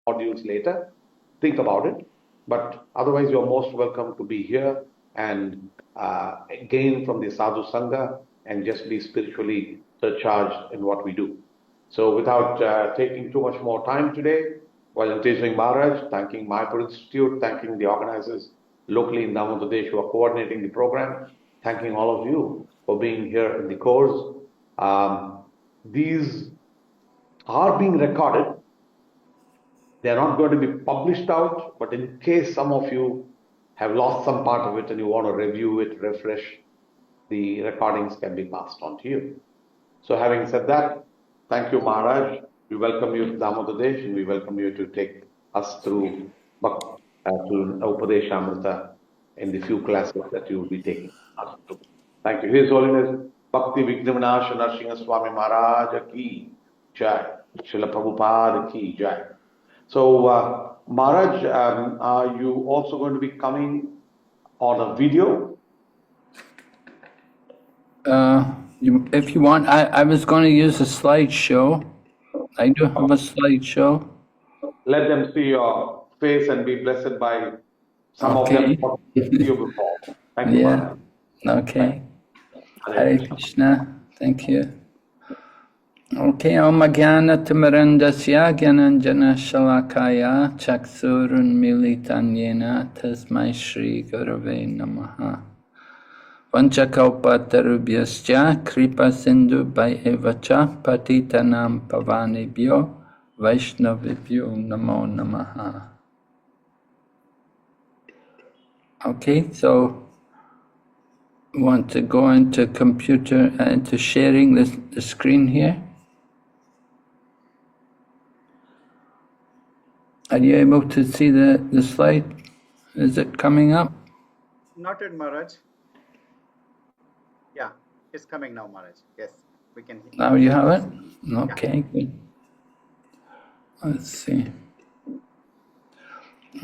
modules later. Think about it. But otherwise, you're most welcome to be here and gain from the Sadhu Sangha and just be spiritually surcharged in what we do. So without taking too much more time today, while introducing Maharaj, thanking Mayapur Institute, thanking the organizers locally in Damodar Pradesh who are coordinating the program, thanking all of you for being here in the course. These are being recorded. They're not going to be published out, but in case some of you have lost some part of it and you want to review it, refresh, the recordings can be passed on to you. So having said that, thank you, Maharaj. We welcome you to Damodar Pradesh and we welcome you to take us through to Upadesh Amrita in the few classes that you will be taking us through. Thank you. His Holiness Bhakti Vighna Narasimha Swami Maharaj ki Jai. Srila Prabhupada ki Jai. So, Maharaj, are you also going to be coming on a video? If you want, I was going to use a slideshow. I do have a slideshow. Let them see your face and be blessed by some of them you before. Thank you, Maharaj. Okay. Hare Krishna. Thank you. Okay, Om Jnana Timirandasya Gyananjana Shalakaya Chaksurun Militanyena Tasmai Shri Gurave Namaha Vanchakalpa Tarubhyascha Kripa Sindhu Bhaivacha Patitanam Pavanebhyo Vaishnavibhyo Namo Namaha. Okay, so we want to go into computer, into sharing the screen here. Are you able to see the slide? Is it coming up? Not yet, Maharaj. Yeah, it's coming now, Maharaj. Yes, we can hear. Now you have it? Okay, yeah. Good. Let's see.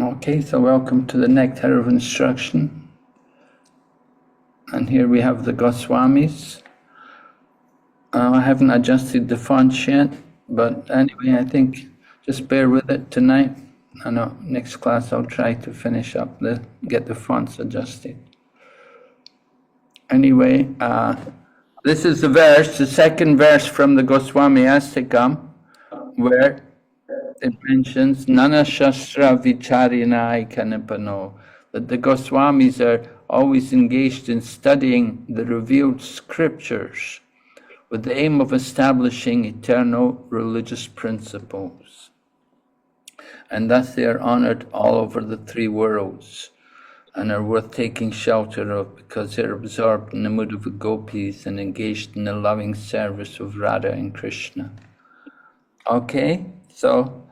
Okay, so welcome to the Nectar of Instruction. And here we have the Goswamis. I haven't adjusted the fonts yet, but anyway, I think just bear with it tonight. I know next class I'll try to finish up get the fonts adjusted. Anyway, this is the second verse from the Goswami Astakam, where it mentions Nana Shastra Vicharina Ikanipano, that the Goswamis are always engaged in studying the revealed scriptures with the aim of establishing eternal religious principles. And thus they are honored all over the three worlds and are worth taking shelter of because they're absorbed in the mood of the gopis and engaged in the loving service of Radha and Krishna. Okay, so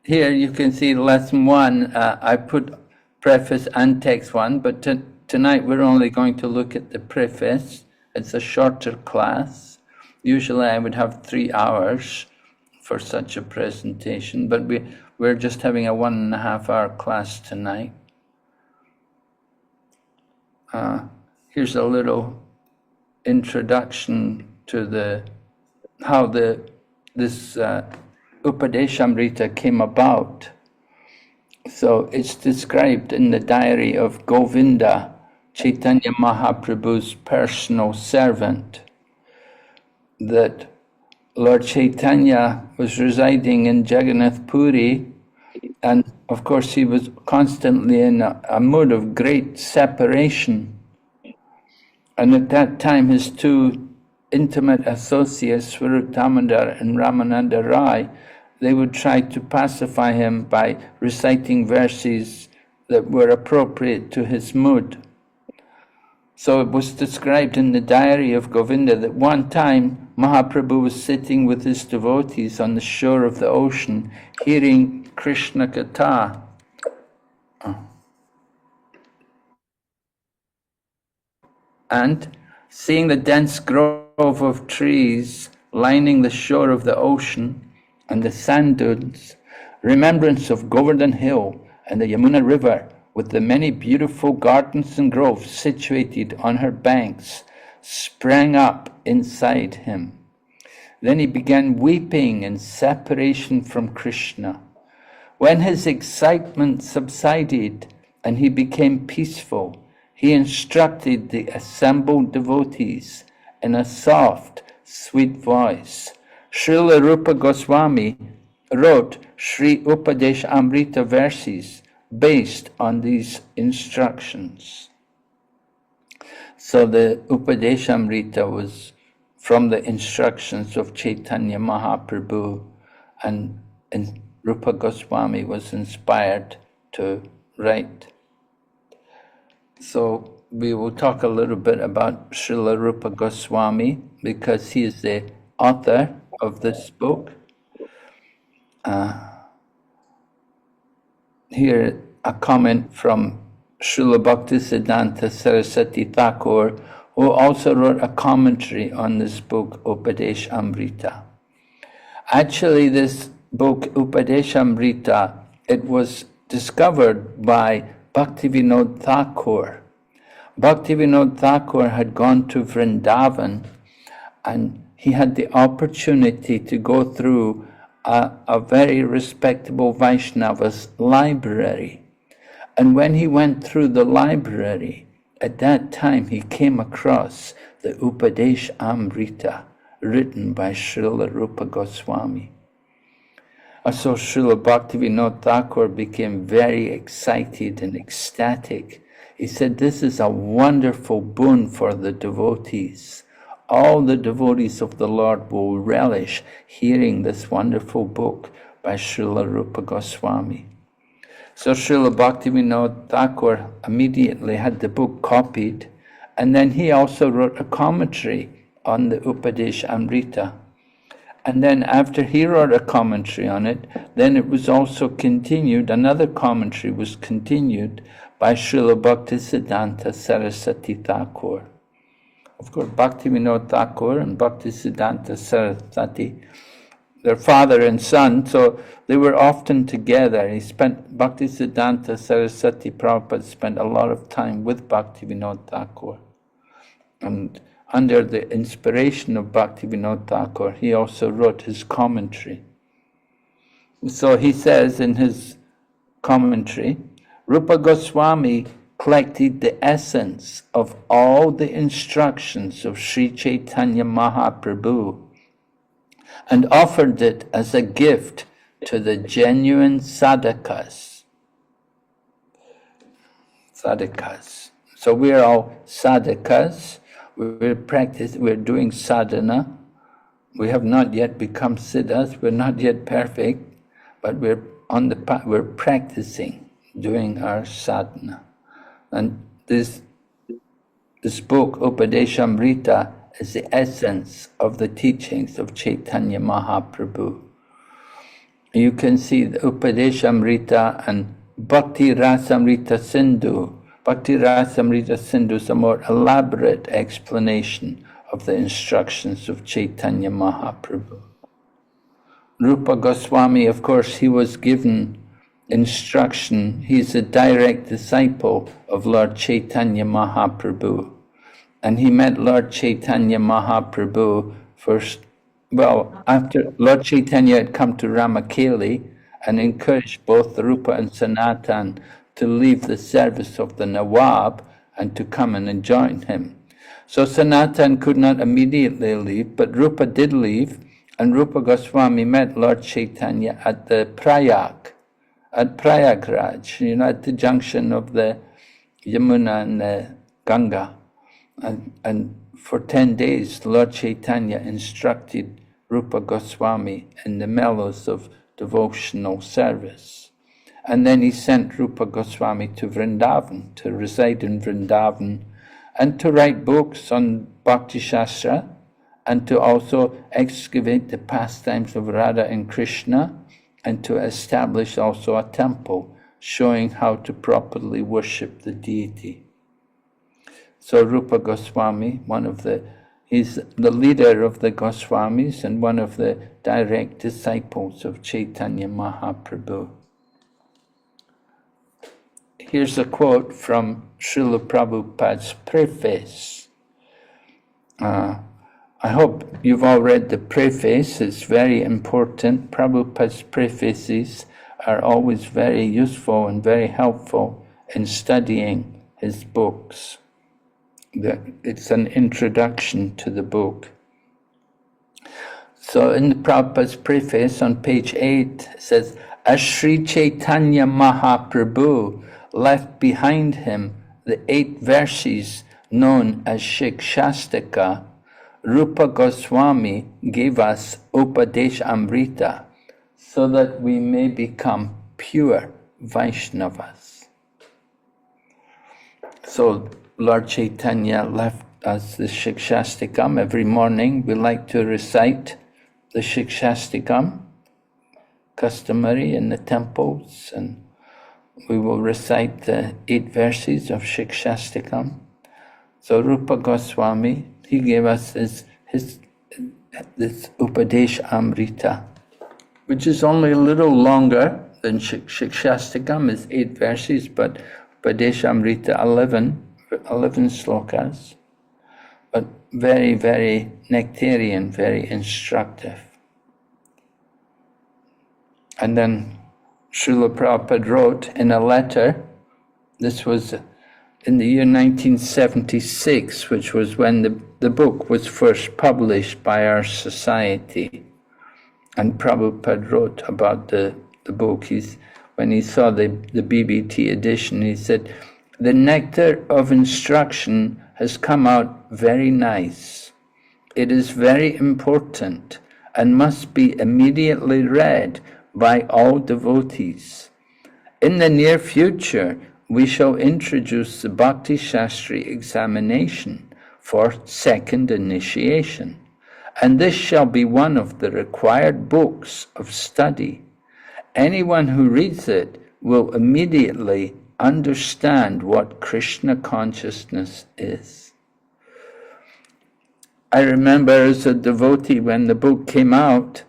here you can see lesson 1. I put preface and text 1, but tonight we're only going to look at the preface. It's a shorter class. Usually I would have 3 hours for such a presentation, but we're just having a 1.5 hour class tonight. Here's a little introduction to how this Upadeshamrita came about. So it's described in the diary of Govinda, Chaitanya Mahaprabhu's personal servant, that Lord Chaitanya was residing in Jagannath Puri, and of course he was constantly in a mood of great separation. And at that time his two intimate associates, Swarup Damodar and Ramananda Rai, they would try to pacify him by reciting verses that were appropriate to his mood. So it was described in the diary of Govinda that one time Mahaprabhu was sitting with his devotees on the shore of the ocean, hearing Krishna Katha. And seeing the dense grove of trees lining the shore of the ocean and the sand dunes, remembrance of Govardhan Hill and the Yamuna River, with the many beautiful gardens and groves situated on her banks, sprang up inside him. Then he began weeping in separation from Krishna, When his excitement subsided and he became peaceful, he instructed the assembled devotees in a soft, sweet voice. Srila Rupa Goswami wrote Sri Upadesh Amrita verses based on these instructions. So the Upadesh Amrita was from the instructions of Chaitanya Mahaprabhu, and Rupa Goswami was inspired to write. So we will talk a little bit about Srila Rupa Goswami because he is the author of this book. Here a comment from Srila Bhaktisiddhanta Saraswati Thakur, who also wrote a commentary on this book, Upadesh Amrita. Actually, this book, Upadesh Amrita, it was discovered by Bhaktivinoda Thakur. Bhaktivinoda Thakur had gone to Vrindavan, and he had the opportunity to go through a very respectable Vaishnava's library. And when he went through the library, at that time he came across the Upadesh Amrita written by Srila Rupa Goswami. So Srila Bhaktivinoda Thakur became very excited and ecstatic. He said, this is a wonderful boon for the devotees. All the devotees of the Lord will relish hearing this wonderful book by Srila Rupa Goswami. So Srila Bhaktivinoda Thakur immediately had the book copied, and then he also wrote a commentary on the Upadesh Amrita. And then after he wrote a commentary on it, then it was also continued, another commentary was continued by Srila Bhaktisiddhanta Saraswati Thakur. Of course, Bhaktivinoda Thakur and Bhaktisiddhanta Saraswati, their father and son, so they were often together. Bhaktisiddhanta Saraswati Prabhupada spent a lot of time with Bhaktivinoda Thakur. And under the inspiration of Bhaktivinoda Thakur, he also wrote his commentary. So he says in his commentary, Rupa Goswami collected the essence of all the instructions of Sri Chaitanya Mahaprabhu and offered it as a gift to the genuine sadhakas. Sadhakas. So we're all sadhakas. We're doing sadhana. We have not yet become siddhas. We're not yet perfect, but we're on the path. We're practicing, doing our sadhana. And this book, Upadeshamrita, is the essence of the teachings of Chaitanya Mahaprabhu. You can see the Upadeshamrita and Bhakti Rasamrita Sindhu. Bhakti Rasamrita Sindhu is a more elaborate explanation of the instructions of Chaitanya Mahaprabhu. Rupa Goswami, of course, he was given instruction. He's a direct disciple of Lord Chaitanya Mahaprabhu. And he met Lord Chaitanya Mahaprabhu first, after Lord Chaitanya had come to Ramakeli and encouraged both Rupa and Sanatan to leave the service of the Nawab and to come and join him. So Sanatan could not immediately leave, but Rupa did leave, and Rupa Goswami met Lord Chaitanya at the at Prayagraj, at the junction of the Yamuna and the Ganga. And for 10 days, Lord Chaitanya instructed Rupa Goswami in the mellows of devotional service. And then he sent Rupa Goswami to Vrindavan, to reside in Vrindavan, and to write books on Bhakti Shastra, and to also excavate the pastimes of Radha and Krishna, and to establish also a temple showing how to properly worship the deity. So Rupa Goswami, he's the leader of the Goswamis and one of the direct disciples of Chaitanya Mahaprabhu. Here's a quote from Srila Prabhupada's Preface. I hope you've all read the Preface. It's very important. Prabhupada's Prefaces are always very useful and very helpful in studying his books. It's an introduction to the book. So in the Prabhupada's preface on page 8, it says, as Sri Chaitanya Mahaprabhu left behind him the 8 verses known as Shikshastika, Rupa Goswami gave us Upadesh Amrita so that we may become pure Vaishnavas. So Lord Chaitanya left us the Shikshastikam. Every morning we like to recite the Shikshastikam, customary in the temples, and we will recite the 8 verses of Shikshastikam. So Rupa Goswami, he gave us this Upadesh Amrita, which is only a little longer than Shikshastikam, is 8 verses, but Upadesh Amrita 11 slokas, but very, very nectarian, very instructive. And then Srila Prabhupada wrote in a letter, this was in the year 1976, which was when the book was first published by our society. And Prabhupada wrote about the book. When he saw the BBT edition, he said, the nectar of instruction has come out very nice. It is very important and must be immediately read by all devotees. In the near future, we shall introduce the Bhakti Shastri examination for second initiation, and this shall be one of the required books of study. Anyone who reads it will immediately understand what Krishna consciousness is. I remember as a devotee when the book came out,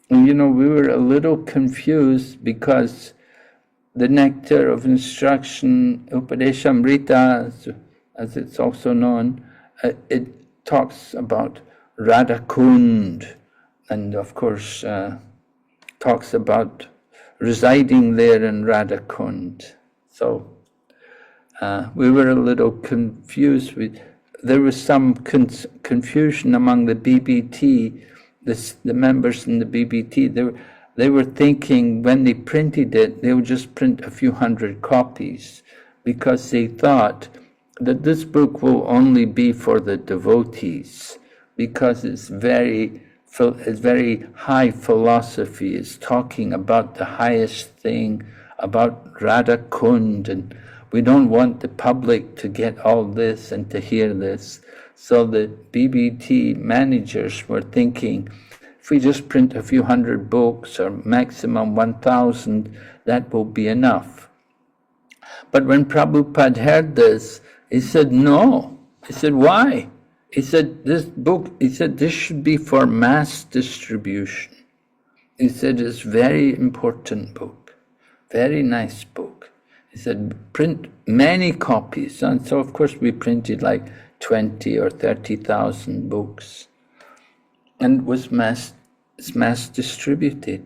we were a little confused because the nectar of instruction, Upadeshamrita, as it's also known, it talks about Radha Kund, and of course talks about residing there in Radha Kund. So we were a little confused. There was some confusion among the BBT, the members in the BBT. They were thinking when they printed it, they would just print a few hundred copies because they thought that this book will only be for the devotees because it's very high philosophy. It's talking about the highest thing, about Radha Kund, and we don't want the public to get all this and to hear this. So the BBT managers were thinking, if we just print a few hundred books or maximum 1,000, that will be enough. But when Prabhupada heard this, he said, no. He said, why? He said, this should be for mass distribution. He said, it's a very important book, very nice book. He said, print many copies. And so, of course, we printed like 20 or 30,000 books. And it was mass distributed.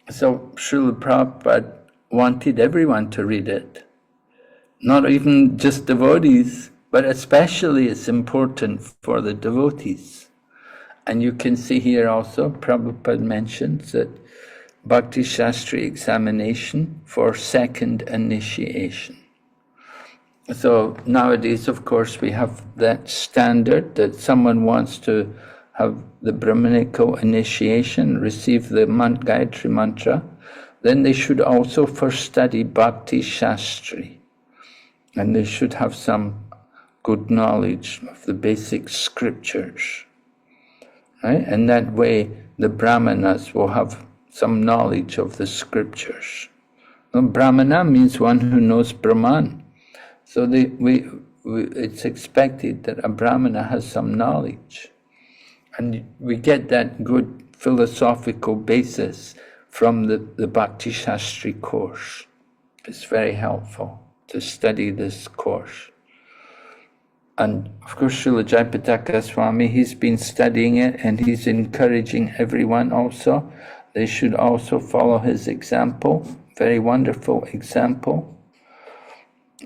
So Srila Prabhupada wanted everyone to read it. Not even just devotees, but especially it's important for the devotees. And you can see here also, Prabhupada mentions that Bhakti Shastri examination for second initiation. So nowadays, of course, we have that standard that someone wants to have the Brahmanical initiation, receive the Gayatri Mantra, then they should also first study Bhakti Shastri. And they should have some good knowledge of the basic scriptures. Right? And that way the Brahmanas will have some knowledge of the scriptures. Now, Brahmana means one who knows Brahman. So it's expected that a Brahmana has some knowledge. And we get that good philosophical basis from the Bhakti Shastri course. It's very helpful to study this course. And of course, Srila Jayapataka Swami, he's been studying it and he's encouraging everyone also. they should also follow his example. Very wonderful example.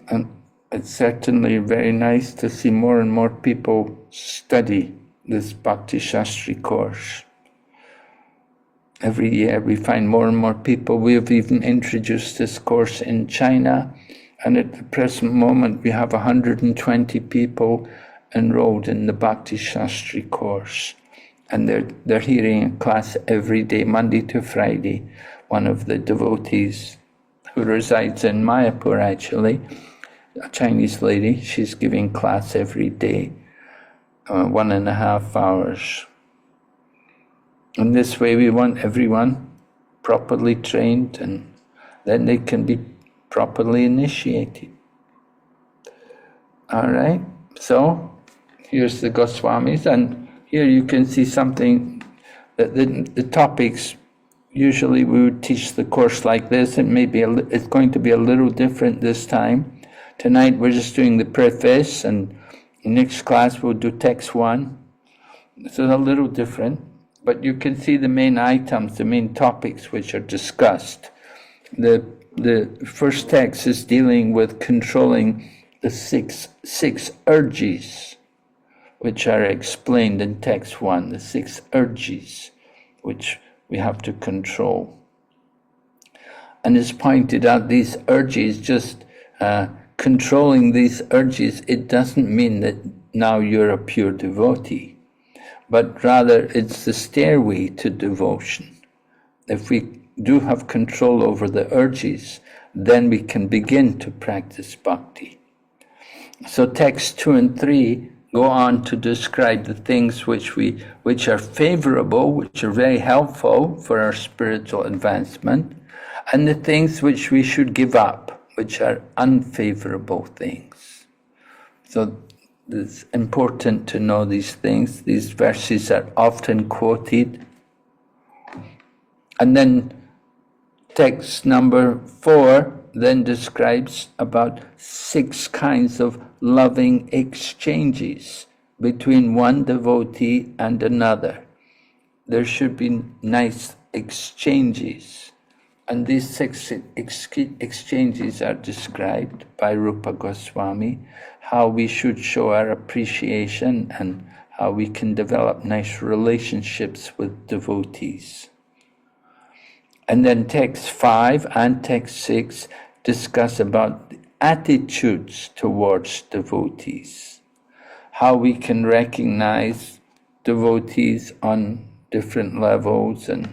And it's certainly very nice to see more and more people study this Bhakti Shastri course. Every year we find more and more people. We have even introduced this course in China, and at the present moment we have 120 people enrolled in the Bhakti Shastri course. And they're hearing a class every day, Monday to Friday. One of the devotees who resides in Mayapur, actually, a Chinese lady, she's giving class every day, 1.5 hours. And this way we want everyone properly trained, and then they can be properly initiated. All right, so here's the Goswamis, and here you can see something that the topics, usually we would teach the course like this. It may be it's going to be a little different this time. Tonight we're just doing the preface, and next class we'll do text 1. This is a little different, but you can see the main items, the main topics which are discussed. The first text is dealing with controlling the six urges, which are explained in text 1, the 6 urges which we have to control. And it's pointed out these urges, just controlling these urges, it doesn't mean that now you're a pure devotee, but rather it's the stairway to devotion. If we do have control over the urges, then we can begin to practice bhakti. So texts 2 and 3 go on to describe the things which are favorable, which are very helpful for our spiritual advancement, and the things which we should give up, which are unfavorable things. So it's important to know these things. These verses are often quoted. And then text number 4 then describes about 6 kinds of loving exchanges between one devotee and another. There should be nice exchanges. And these 6 exchanges are described by Rupa Goswami, how we should show our appreciation and how we can develop nice relationships with devotees. And then text 5 and text 6 discuss about the attitudes towards devotees, how we can recognize devotees on different levels, and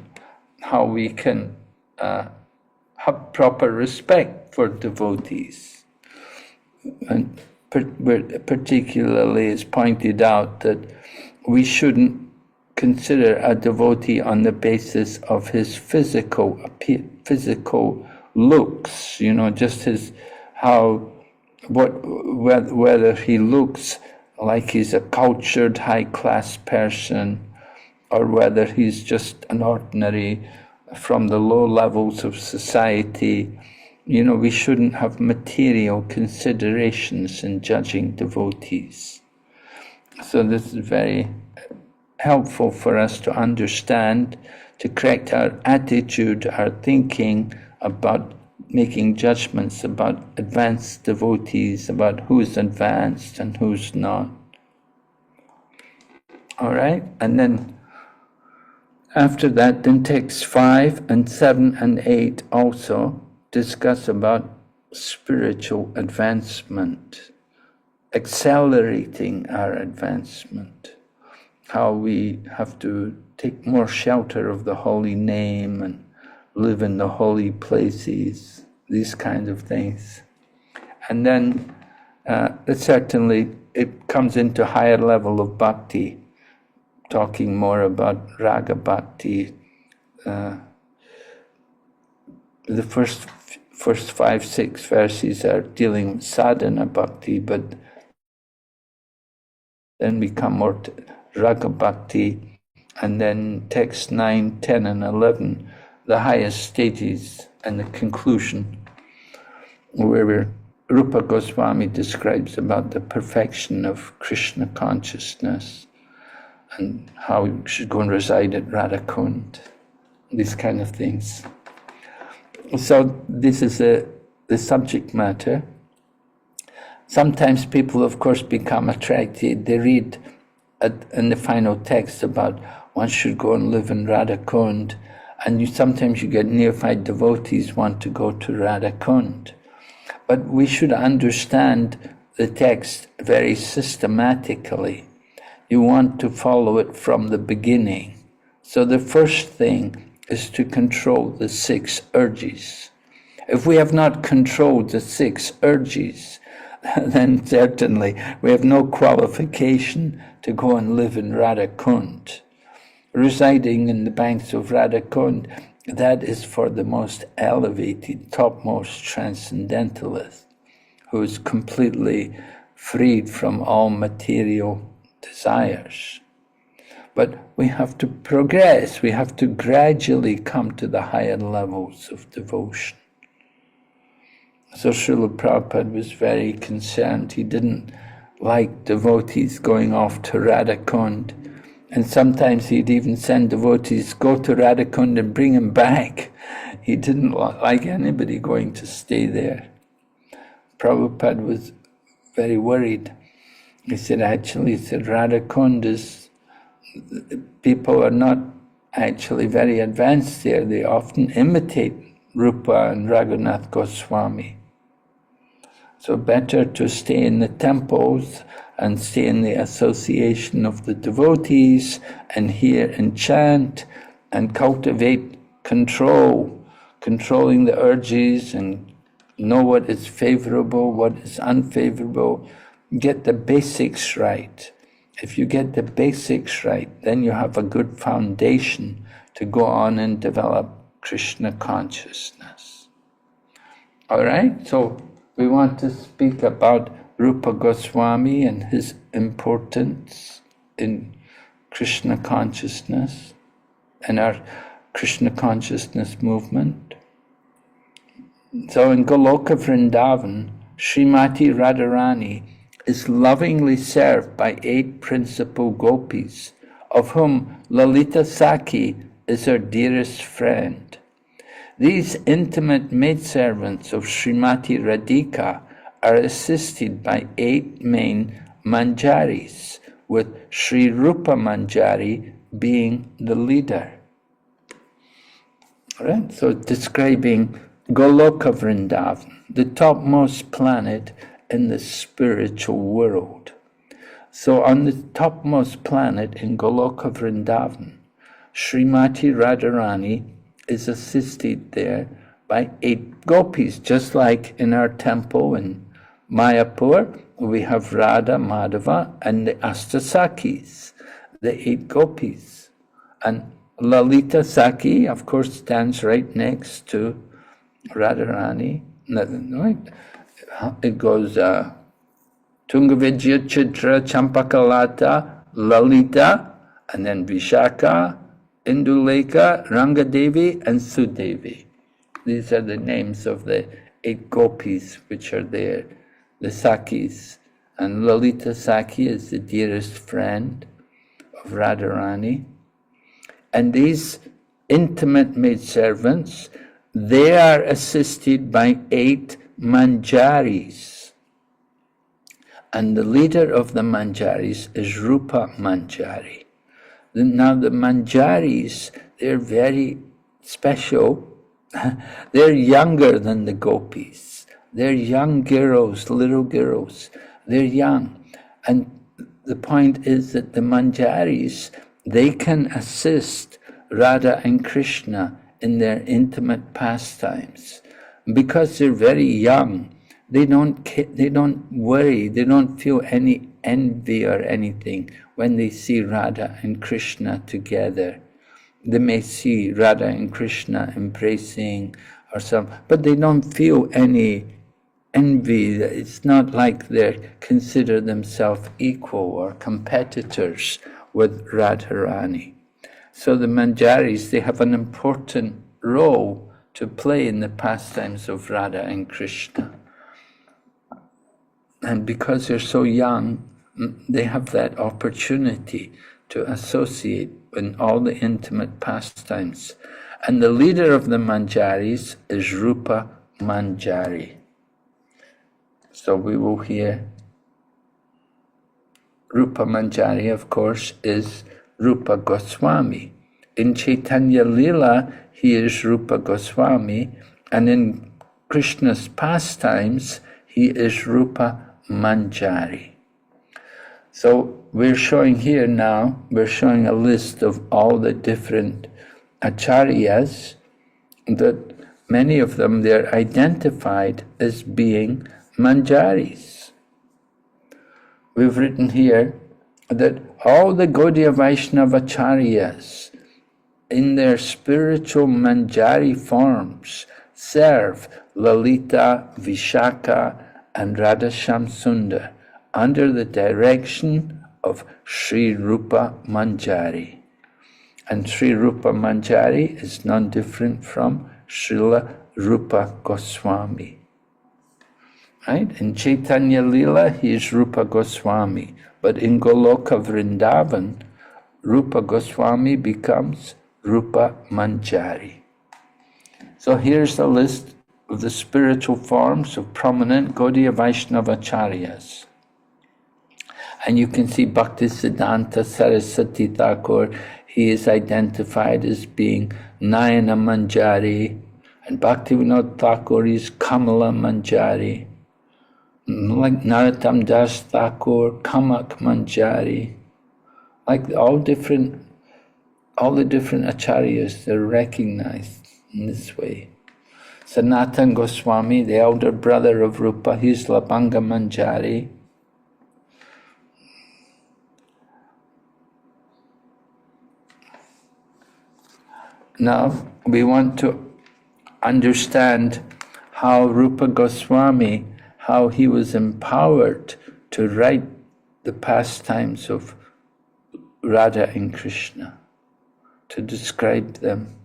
how we can have proper respect for devotees. And particularly it's pointed out that we shouldn't consider a devotee on the basis of his physical looks, just whether he looks like he's a cultured, high-class person, or whether he's just an ordinary from the low levels of society. We shouldn't have material considerations in judging devotees. So this is very helpful for us to understand, to correct our attitude, our thinking about making judgments about advanced devotees, about who's advanced and who's not. All right, and then after that, then texts 5 and 7 and 8 also discuss about spiritual advancement, accelerating our advancement, how we have to take more shelter of the holy name and live in the holy places, these kinds of things. And then it comes into higher level of bhakti, talking more about raga bhakti. The first 5-6 verses are dealing with sadhana bhakti, but then we come more to raga bhakti, and then texts 9, 10, and 11, the highest stages and the conclusion, where Rupa Goswami describes about the perfection of Krishna consciousness and how we should go and reside at Radhakund these kind of things. So this is the subject matter. Sometimes people, of course, become attracted. They read in the final text about one should go and live in Radha Kund, and sometimes you get neophyte devotees want to go to Radha Kund. But we should understand the text very systematically. You want to follow it from the beginning. So the first thing is to control the 6 urges. If we have not controlled the 6 urges, then certainly we have no qualification to go and live in Radha Kund. Residing in the banks of Radha Kund, that is for the most elevated, topmost transcendentalist, who is completely freed from all material desires. But we have to progress, we have to gradually come to the higher levels of devotion. So Srila Prabhupada was very concerned. He didn't like devotees going off to Radha Kund. And sometimes he'd even send devotees, go to Radha Kund and bring him back. He didn't like anybody going to stay there. Prabhupada was very worried. He said, Radha Kund is, people are not actually very advanced there. They often imitate Rupa and Raghunath Goswami. So better to stay in the temples and stay in the association of the devotees and hear and chant and cultivate controlling the urges and know what is favorable, what is unfavorable. Get the basics right. If you get the basics right, then you have a good foundation to go on and develop Krishna consciousness. All right, so we want to speak about Rupa Goswami and his importance in Krishna consciousness and our Krishna consciousness movement. So in Goloka Vrindavan, Srimati Radharani is lovingly served by 8 principal gopis, of whom Lalita Sakhi is her dearest friend. These intimate maidservants of Srimati Radhika are assisted by 8 main manjaris, with Sri Rupa Manjari being the leader. All right, so describing Goloka Vrindavan, the topmost planet in the spiritual world. So on the topmost planet in Goloka Vrindavan, Srimati Radharani is assisted there by 8 gopis, just like in our temple in Mayapur, we have Radha, Madhava, and the Astasakis, the 8 gopis. And Lalita Sakhi, of course, stands right next to Radharani. It goes Tungavidya, Chitra, Champakalata, Lalita, and then Vishaka, Induleka, Rangadevi, and Sudevi. These are the names of the 8 gopis which are there, the Sakis. And Lalita Sakhi is the dearest friend of Radharani. And these intimate maidservants, they are assisted by 8 manjaris. And the leader of the manjaris is Rupa Manjari. Now the manjaris, they're very special. They're younger than the gopis. They're young girls, little girls. They're young. And the point is that the manjaris, they can assist Radha and Krishna in their intimate pastimes. Because they're very young, they don't worry, they don't feel any envy or anything when they see Radha and Krishna together. They may see Radha and Krishna embracing or something, but they don't feel any envy. It's not like they consider themselves equal or competitors with Radharani. So the manjaris, they have an important role to play in the pastimes of Radha and Krishna. And because they're so young, they have that opportunity to associate in all the intimate pastimes. And the leader of the Manjaris is Rupa Manjari. So we will hear Rupa Manjari, of course, is Rupa Goswami. In Chaitanya Lila, he is Rupa Goswami, and in Krishna's pastimes, he is Rupa Manjari. So we're showing here now, we're showing a list of all the different acharyas, that many of them, they're identified as being Manjaris. We've written here that all the Gaudiya Vaishnava acharyas in their spiritual Manjari forms serve Lalita, Vishaka and Radhasham Sundar under the direction of Sri Rupa Manjari. And Sri Rupa Manjari is none different from Srila Rupa Goswami. Right? In Chaitanya Lila, he is Rupa Goswami. But in Goloka Vrindavan, Rupa Goswami becomes Rupa Manjari. So here's a list of the spiritual forms of prominent Gaudiya Vaishnava acharyas. And you can see Bhaktisiddhanta Saraswati Thakur, he is identified as being Nayana Manjari, and Bhaktivinoda Thakur is Kamala Manjari, like Narottam Das Thakur, Kamak Manjari, like all the different acharyas, they're recognized in this way. Sanatan Goswami, the elder brother of Rupa, he's Labanga Manjari. Now, we want to understand how Rupa Goswami, how he was empowered to write the pastimes of Radha and Krishna, to describe them.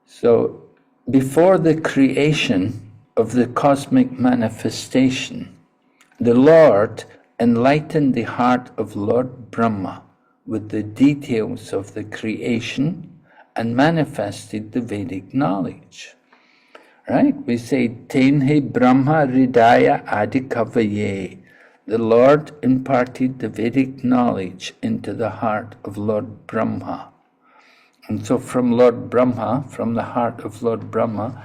So, before the creation of the cosmic manifestation, the Lord enlightened the heart of Lord Brahma with the details of the creation and manifested the Vedic knowledge. Right? We say, Tenhe Brahma Hridaya Adikavaye. The Lord imparted the Vedic knowledge into the heart of Lord Brahma. And so from Lord Brahma, from the heart of Lord Brahma,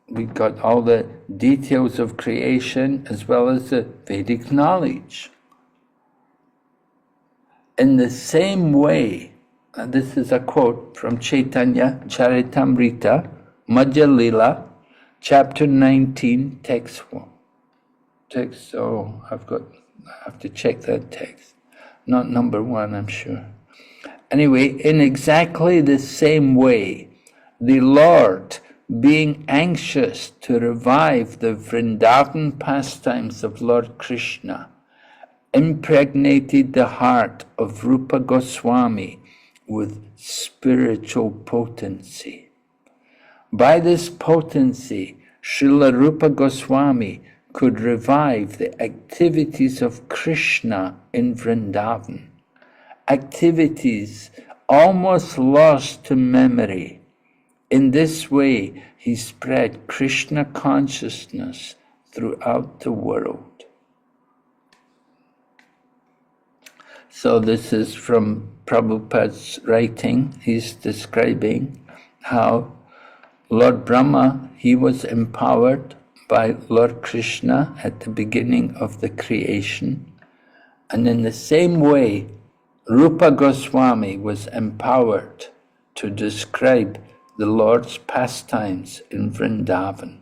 we got all the details of creation as well as the Vedic knowledge. In the same way, and this is a quote from Chaitanya Charitamrita, Madhya Lila, chapter 19, text 1. I have to check that text. Not number 1, I'm sure. Anyway, in exactly the same way, the Lord, being anxious to revive the Vrindavan pastimes of Lord Krishna, impregnated the heart of Rupa Goswami with spiritual potency. By this potency, Srila Rupa Goswami could revive the activities of Krishna in Vrindavan, activities almost lost to memory. In this way, he spread Krishna consciousness throughout the world. So this is from Prabhupada's writing. He's describing how Lord Brahma, he was empowered by Lord Krishna at the beginning of the creation. And in the same way, Rupa Goswami was empowered to describe the Lord's pastimes in Vrindavan.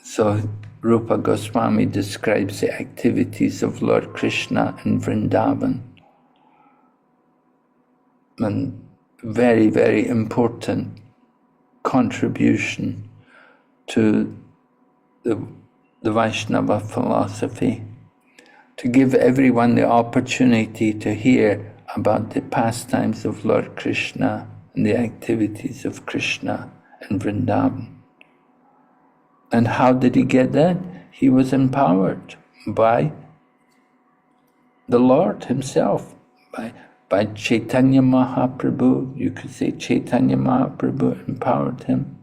So Rupa Goswami describes the activities of Lord Krishna in Vrindavan. And very, very important contribution to the Vaishnava philosophy, to give everyone the opportunity to hear about the pastimes of Lord Krishna and the activities of Krishna in Vrindavan. And how did he get that? He was empowered by the Lord himself, by Chaitanya Mahaprabhu. You could say Chaitanya Mahaprabhu empowered him.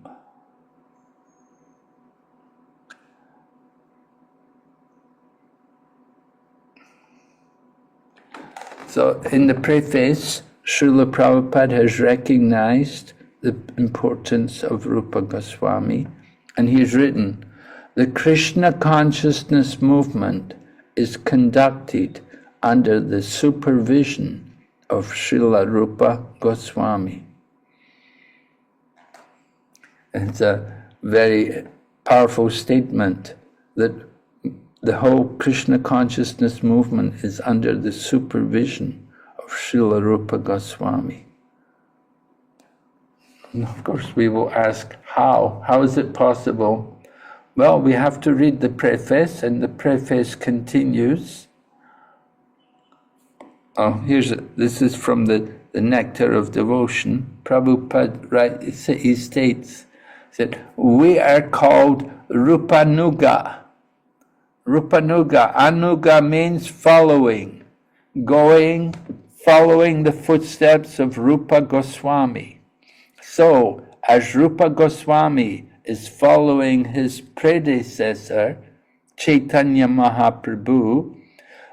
So in the preface, Srila Prabhupada has recognized the importance of Rupa Goswami, and he's written, the Krishna consciousness movement is conducted under the supervision of Srila Rupa Goswami. It's a very powerful statement that the whole Krishna consciousness movement is under the supervision of Srila Rupa Goswami. And of course we will ask, how? How is it possible? Well, we have to read the preface, and the preface continues. Oh, this is from the Nectar of Devotion. Prabhupada, he states that we are called Rupanuga. Rupanuga. Anuga means following, following the footsteps of Rupa Goswami. So, as Rupa Goswami is following his predecessor, Chaitanya Mahaprabhu,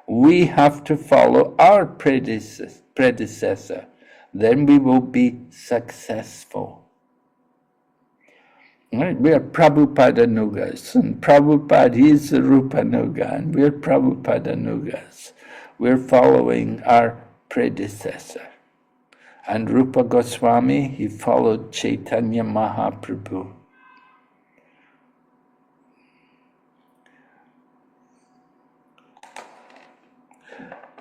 we have to follow our predecessor. Then we will be successful. Right? We are Prabhupada-nugas, and Prabhupada, he is the Rupanuga, and we are Prabhupada-nugas. We're following our predecessor. And Rupa Goswami, he followed Chaitanya Mahaprabhu.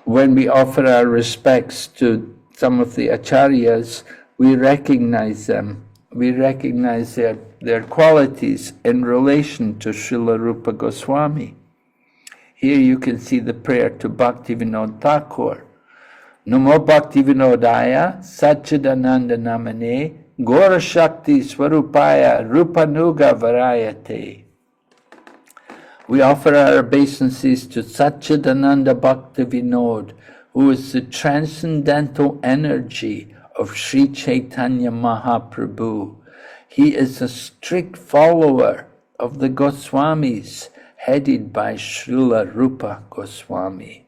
When we offer our respects to some of the acharyas, we recognize them. We recognize their qualities in relation to Srila Rupa Goswami. Here you can see the prayer to Bhakti Vinod Thakur. Namo Bhakti Vinodaya Satchidananda Namane Gora Shakti Swarupaya Rupanuga Varayate. We offer our obeisances to Satchidananda Bhakti Vinod, who is the transcendental energy of Sri Chaitanya Mahaprabhu. He is a strict follower of the Goswamis, headed by Srila Rupa Goswami.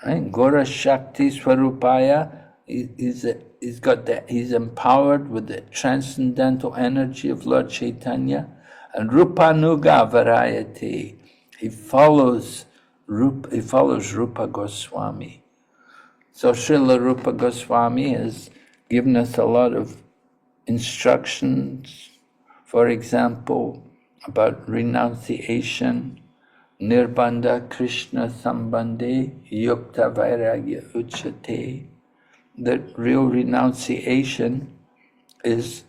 Right? Gora Shakti Swarupaya, he's empowered with the transcendental energy of Lord Chaitanya, and Rupanuga Varayati. He follows Rupa Goswami. So Srila Rupa Goswami has given us a lot of instructions, for example, about renunciation, Nirbandha Krishna Sambandhe Yukta Vairagya Uchate. That real renunciation is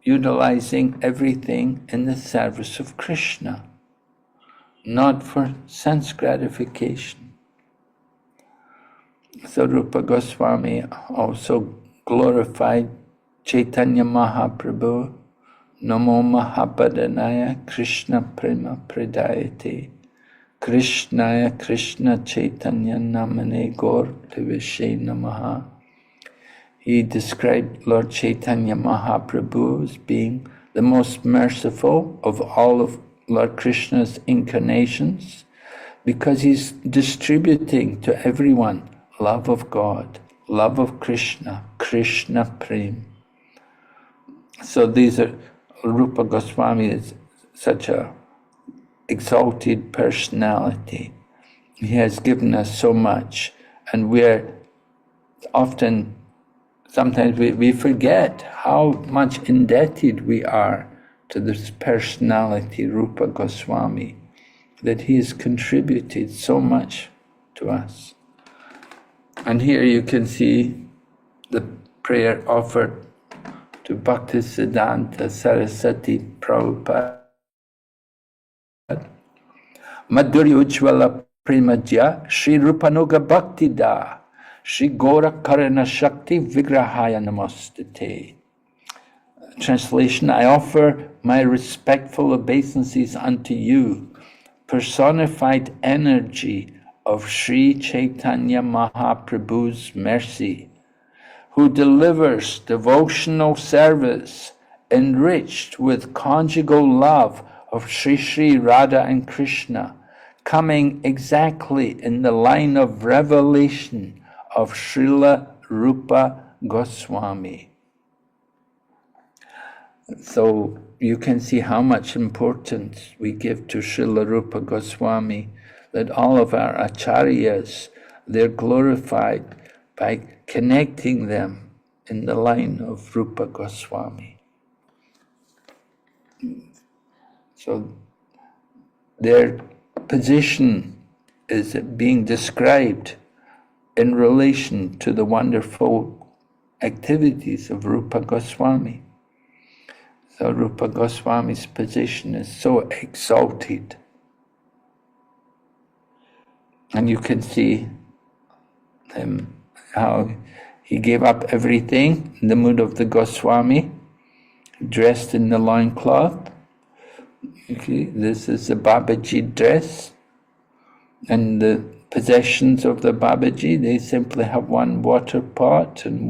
utilizing everything in the service of Krishna, not for sense gratification. So Rupa Goswami also glorified Chaitanya Mahaprabhu, Namo Mahapadanaya Krishna Prema Pradayate, Krishnaya Krishna Chaitanya Namane Gaur Devishe Namaha. He described Lord Chaitanya Mahaprabhu as being the most merciful of all of Lord Krishna's incarnations, because he's distributing to everyone love of God, love of Krishna, Krishna Prem. So these are, Rupa Goswami is such a exalted personality. He has given us so much, and we're often, sometimes we forget how much indebted we are to this personality, Rupa Goswami, that he has contributed so much to us. And here you can see the prayer offered to Bhaktisiddhanta Saraswati Prabhupada. Madhurya Ujjvala Premaja Shri Rupanuga Bhaktida Shri Gora Karana Shakti Vigrahaya Namastate. Translation: I offer my respectful obeisances unto you, personified energy of Sri Chaitanya Mahaprabhu's mercy, who delivers devotional service enriched with conjugal love of Sri Sri Radha and Krishna, coming exactly in the line of revelation of Srila Rupa Goswami. So you can see how much importance we give to Srila Rupa Goswami, that all of our acharyas, they're glorified by connecting them in the line of Rupa Goswami. So their position is being described in relation to the wonderful activities of Rupa Goswami. So Rupa Goswami's position is so exalted. And you can see how he gave up everything in the mood of the Goswami, dressed in the loincloth. Okay, this is the Babaji dress. And the possessions of the Babaji, they simply have one water pot and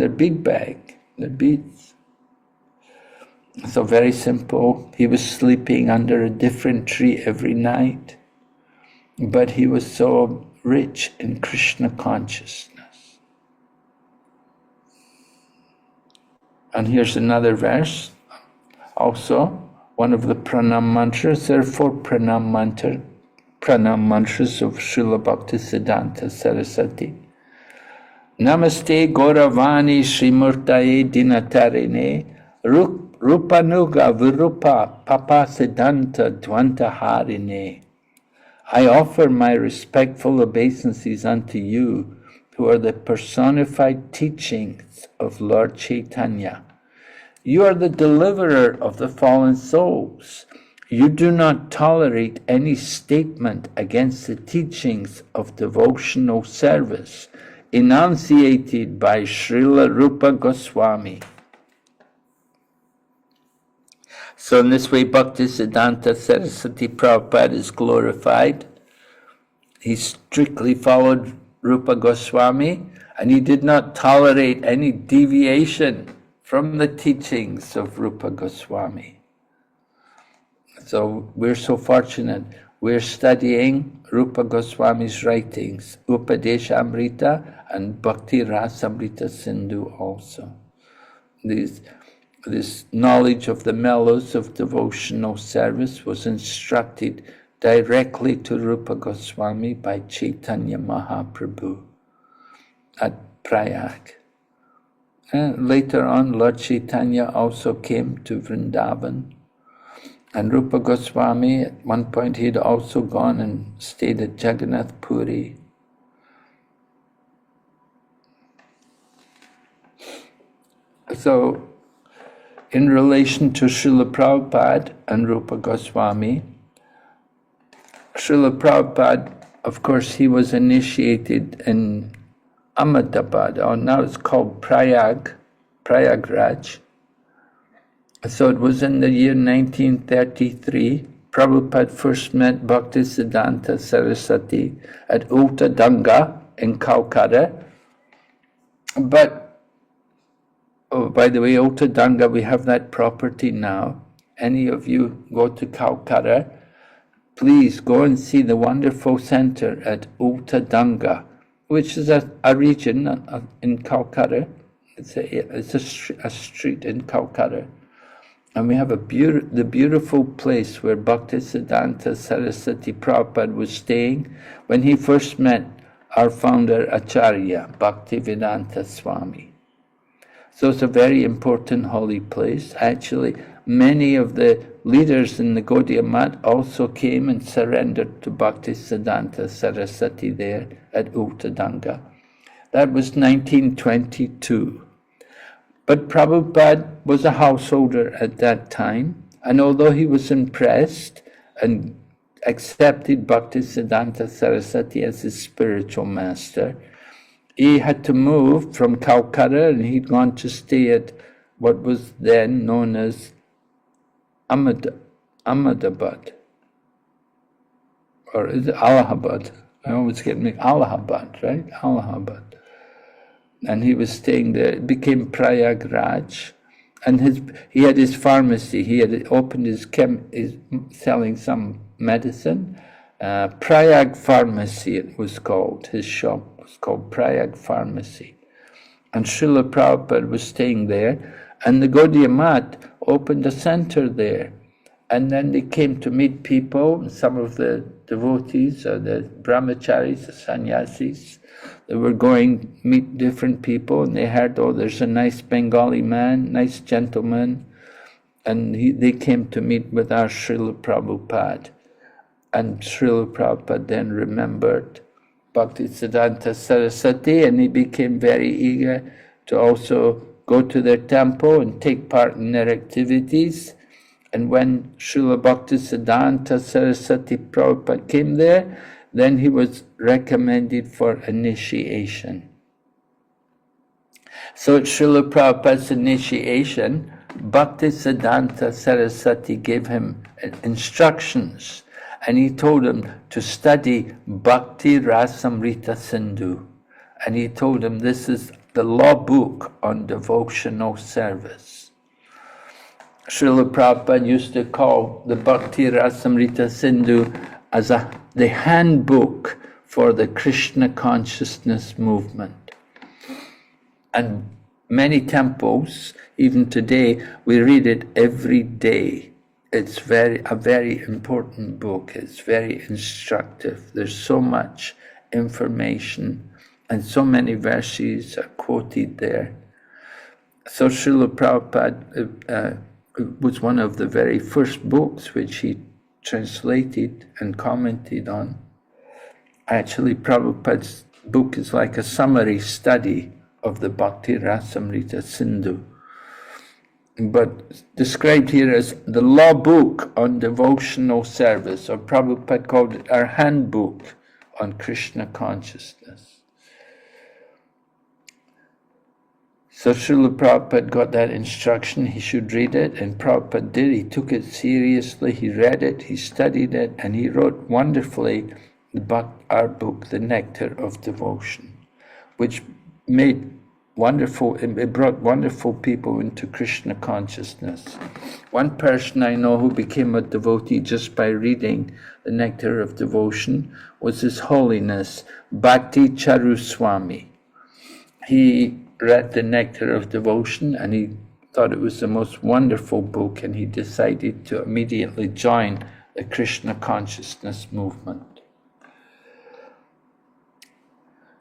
their big bag, their beads. So very simple. He was sleeping under a different tree every night, but he was so rich in Krishna consciousness. And here's another verse, also one of the pranam mantras. There are 4 pranam mantras of Srila Bhaktisiddhanta Saraswati. Namaste Gauravani Srimurtaye Dinatarine Rupanuga Virupa Papasiddhanta Dvantaharine. I offer my respectful obeisances unto you, who are the personified teachings of Lord Chaitanya. You are the deliverer of the fallen souls. You do not tolerate any statement against the teachings of devotional service enunciated by Srila Rupa Goswami. So in this way, Bhaktisiddhanta Saraswati Prabhupada is glorified. He strictly followed Rupa Goswami, and he did not tolerate any deviation from the teachings of Rupa Goswami. So we're so fortunate. We're studying Rupa Goswami's writings, Upadeshamrita and Bhakti Rasamrita Sindhu also. This knowledge of the mellows of devotional service was instructed directly to Rupa Goswami by Chaitanya Mahaprabhu at Prayag. And later on, Lord Chaitanya also came to Vrindavan. And Rupa Goswami, at one point, he had also gone and stayed at Jagannath Puri. So, in relation to Srila Prabhupada and Rupa Goswami, Srila Prabhupada, of course, he was initiated in Ahmedabad, or now it's called Prayagraj. So it was in the year 1933, Prabhupada first met Bhaktisiddhanta Saraswati at Uttadanga in Calcutta. But oh, by the way, Uttadanga, we have that property now. Any of you go to Calcutta, please go and see the wonderful center at Uttadanga, which is a region in Calcutta. It's a street in Calcutta. And we have the beautiful place where Bhaktisiddhanta Saraswati Prabhupada was staying when he first met our founder Acharya, Bhaktivedanta Swami. So it's a very important holy place. Actually, many of the leaders in the Gaudiya Math also came and surrendered to Bhaktisiddhanta Saraswati there at Uttadanga. That was 1922. But Prabhupada was a householder at that time, and although he was impressed and accepted Bhaktisiddhanta Saraswati as his spiritual master, he had to move from Calcutta, and he'd gone to stay at what was then known as Ahmedabad, or is it Allahabad? I always get me Allahabad, right? Allahabad. And he was staying there. It became Prayagraj. And he had his pharmacy. He had opened his selling some medicine. Prayag Pharmacy it was called. His shop was called Prayag Pharmacy. And Srila Prabhupada was staying there. And the Gaudiya Math opened a center there. And then they came to meet people, some of the devotees, or the brahmacharis, the sannyasis. They were going meet different people, and they heard, oh, there's a nice Bengali man, nice gentleman. And they came to meet with our Srila Prabhupada. And Srila Prabhupada then remembered Bhaktisiddhanta Saraswati, and he became very eager to also go to their temple and take part in their activities. And when Srila Bhaktisiddhanta Saraswati Prabhupada came there, then he was recommended for initiation. So at Srila Prabhupada's initiation, Bhaktisiddhanta Saraswati gave him instructions, and he told him to study Bhakti Rasamrita Sindhu. And he told him this is the law book on devotional service. Srila Prabhupada used to call the Bhakti Rasamrita Sindhu as the handbook for the Krishna consciousness movement. And many temples, even today, we read it every day. It's a very important book. It's very instructive. There's so much information and so many verses are quoted there. So Srila Prabhupada was one of the very first books which he translated and commented on. Actually, Prabhupada's book is like a summary study of the Bhakti Rasamrita Sindhu, but described here as the law book on devotional service, or Prabhupada called it our handbook on Krishna consciousness. So Srila Prabhupada got that instruction, he should read it, and Prabhupada did. He took it seriously, he read it, he studied it, and he wrote wonderfully our book, The Nectar of Devotion, which it brought wonderful people into Krishna consciousness. One person I know who became a devotee just by reading The Nectar of Devotion was His Holiness Bhakti Charu Swami. He read The Nectar of Devotion and he thought it was the most wonderful book, and he decided to immediately join the Krishna consciousness movement.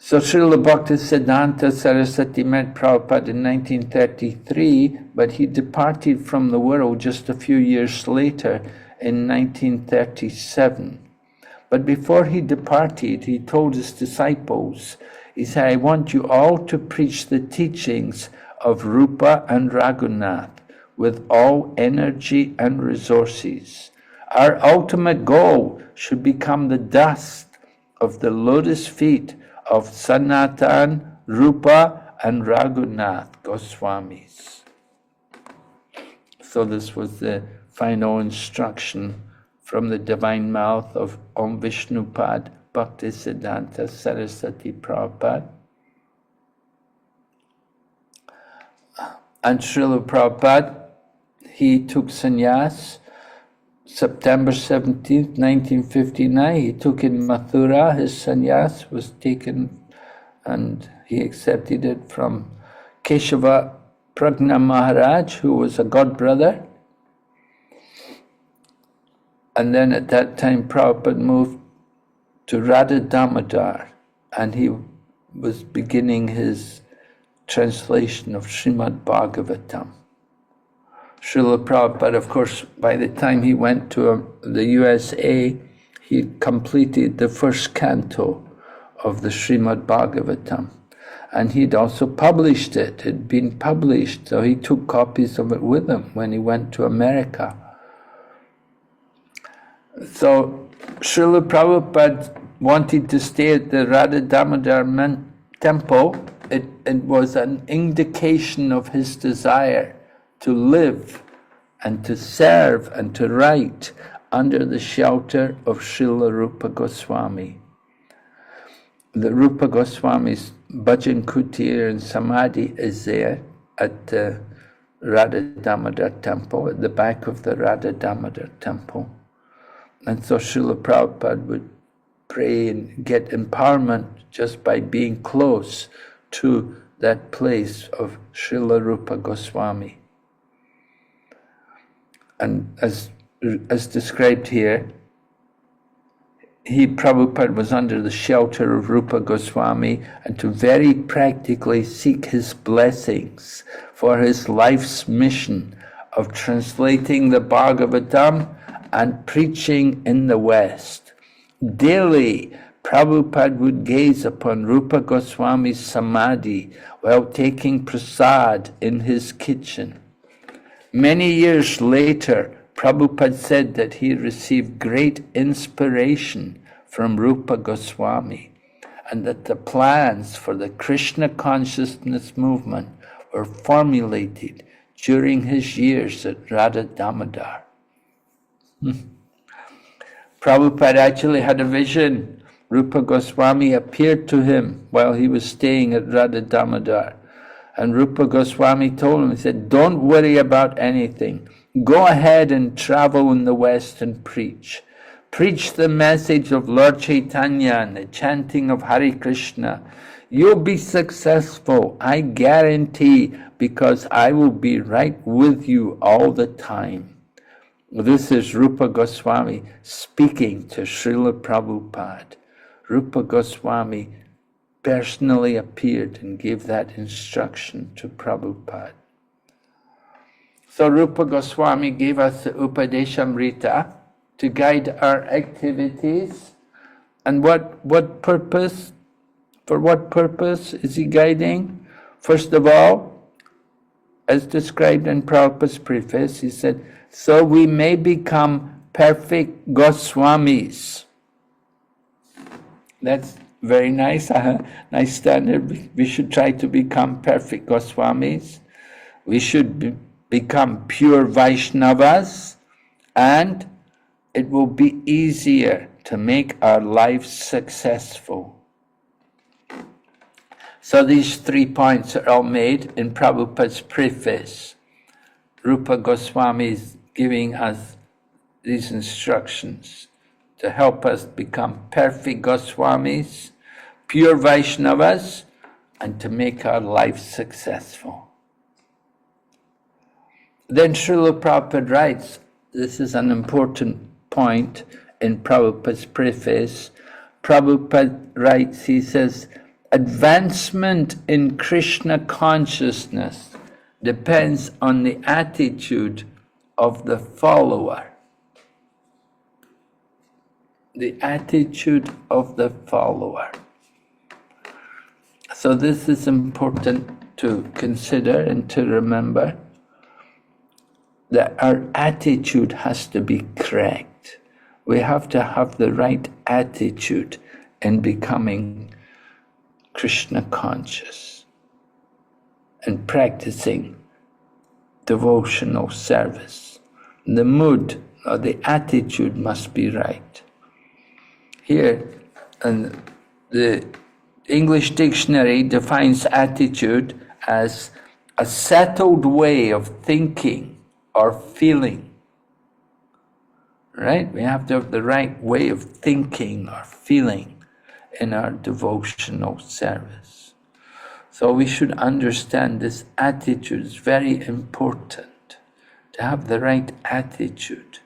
So Srila Bhaktisiddhanta Saraswati met Prabhupada in 1933, but he departed from the world just a few years later in 1937. But before he departed, he told his disciples, he said, I want you all to preach the teachings of Rupa and Raghunath with all energy and resources. Our ultimate goal should become the dust of the lotus feet of Sanatan, Rupa, and Raghunath Goswamis. So this was the final instruction from the divine mouth of Om Vishnupad Bhaktisiddhanta Saraswati Prabhupada. And Srila Prabhupada, he took sannyas September 17th, 1959, he took in Mathura, his sannyas was taken, and he accepted it from Keshava Pragna Maharaj, who was a god brother. And then at that time, Prabhupada moved to Radha Damodar, and he was beginning his translation of Srimad Bhagavatam. Srila Prabhupada, of course, by the time he went to the USA, he completed the first canto of the Srimad Bhagavatam. And he'd also published it. It had been published, so he took copies of it with him when he went to America. So Srila Prabhupada wanted to stay at the Radha Damodar temple. It was an indication of his desire to live and to serve and to write under the shelter of Srila Rupa Goswami. the Rupa Goswami's Bhajan Kutir and Samadhi is there at the Radha Damodar temple, at the back of the Radha Damodar temple. And so Srila Prabhupada would pray and get empowerment just by being close to that place of Srila Rupa Goswami. And as described here, Prabhupada was under the shelter of Rupa Goswami, and to very practically seek his blessings for his life's mission of translating the Bhagavatam and preaching in the West. Daily, Prabhupada would gaze upon Rupa Goswami's Samadhi while taking prasad in his kitchen. Many years later, Prabhupada said that he received great inspiration from Rupa Goswami, and that the plans for the Krishna consciousness movement were formulated during his years at Radha Damodar. Prabhupada actually had a vision. Rupa Goswami appeared to him while he was staying at Radha Damodar. And Rupa Goswami told him, he said, "Don't worry about anything. Go ahead and travel in the West and preach. Preach the message of Lord Chaitanya and the chanting of Hare Krishna. You'll be successful, I guarantee, because I will be right with you all the time." This is Rupa Goswami speaking to Srila Prabhupada. Rupa Goswami personally appeared and gave that instruction to Prabhupada. So Rupa Goswami gave us the Upadeshamrita to guide our activities. And what purpose? For what purpose is he guiding? First of all, as described in Prabhupada's preface, he said, so we may become perfect Goswamis. That's very nice, nice standard. We should try to become perfect Goswamis. We should become pure Vaishnavas, and it will be easier to make our lives successful. So these 3 points are all made in Prabhupada's preface. Rupa Goswami is giving us these instructions to help us become perfect Goswamis, pure Vaishnavas, and to make our life successful. Then Srila Prabhupada writes, this is an important point in Prabhupada's preface. Prabhupada writes, he says, advancement in Krishna consciousness depends on the attitude of the follower. The attitude of the follower. So this is important to consider and to remember, that our attitude has to be correct. We have to have the right attitude in becoming Krishna conscious and practicing devotional service. The mood or the attitude must be right. Here, and the English dictionary defines attitude as a settled way of thinking or feeling. Right? We have to have the right way of thinking or feeling in our devotional service. So we should understand this attitude is very important, to have the right attitude.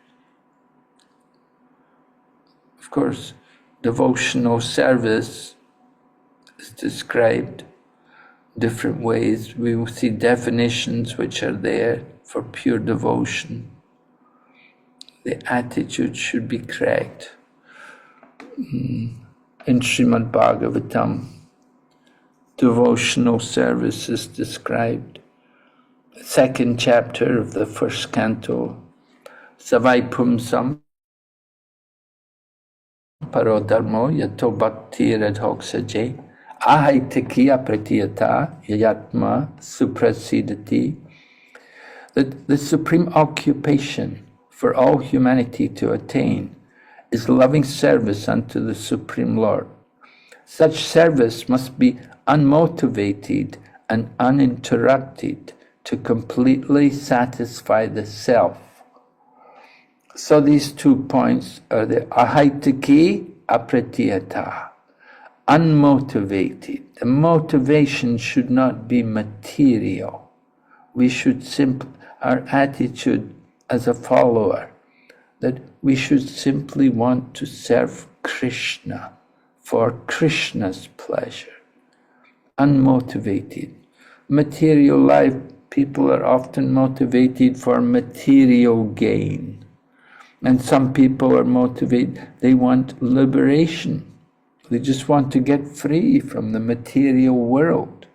Of course, devotional service is described different ways. We will see definitions which are there for pure devotion. The attitude should be correct. In Srimad Bhagavatam, devotional service is described. 2nd chapter of the 1st canto. Savai pumsam paro dharmo yato bhakti radhoksaje ahaitakiya pratiyata yayatma suprasidati. That the supreme occupation for all humanity to attain is loving service unto the Supreme Lord. Such service must be unmotivated and uninterrupted to completely satisfy the self. So these 2 points are the ahaitaki apratiyata, unmotivated. The motivation should not be material. We should our attitude as a follower, that we should simply want to serve Krishna for Krishna's pleasure. Unmotivated. Material life, people are often motivated for material gain. And some people are motivated, they want liberation. They just want to get free from the material world.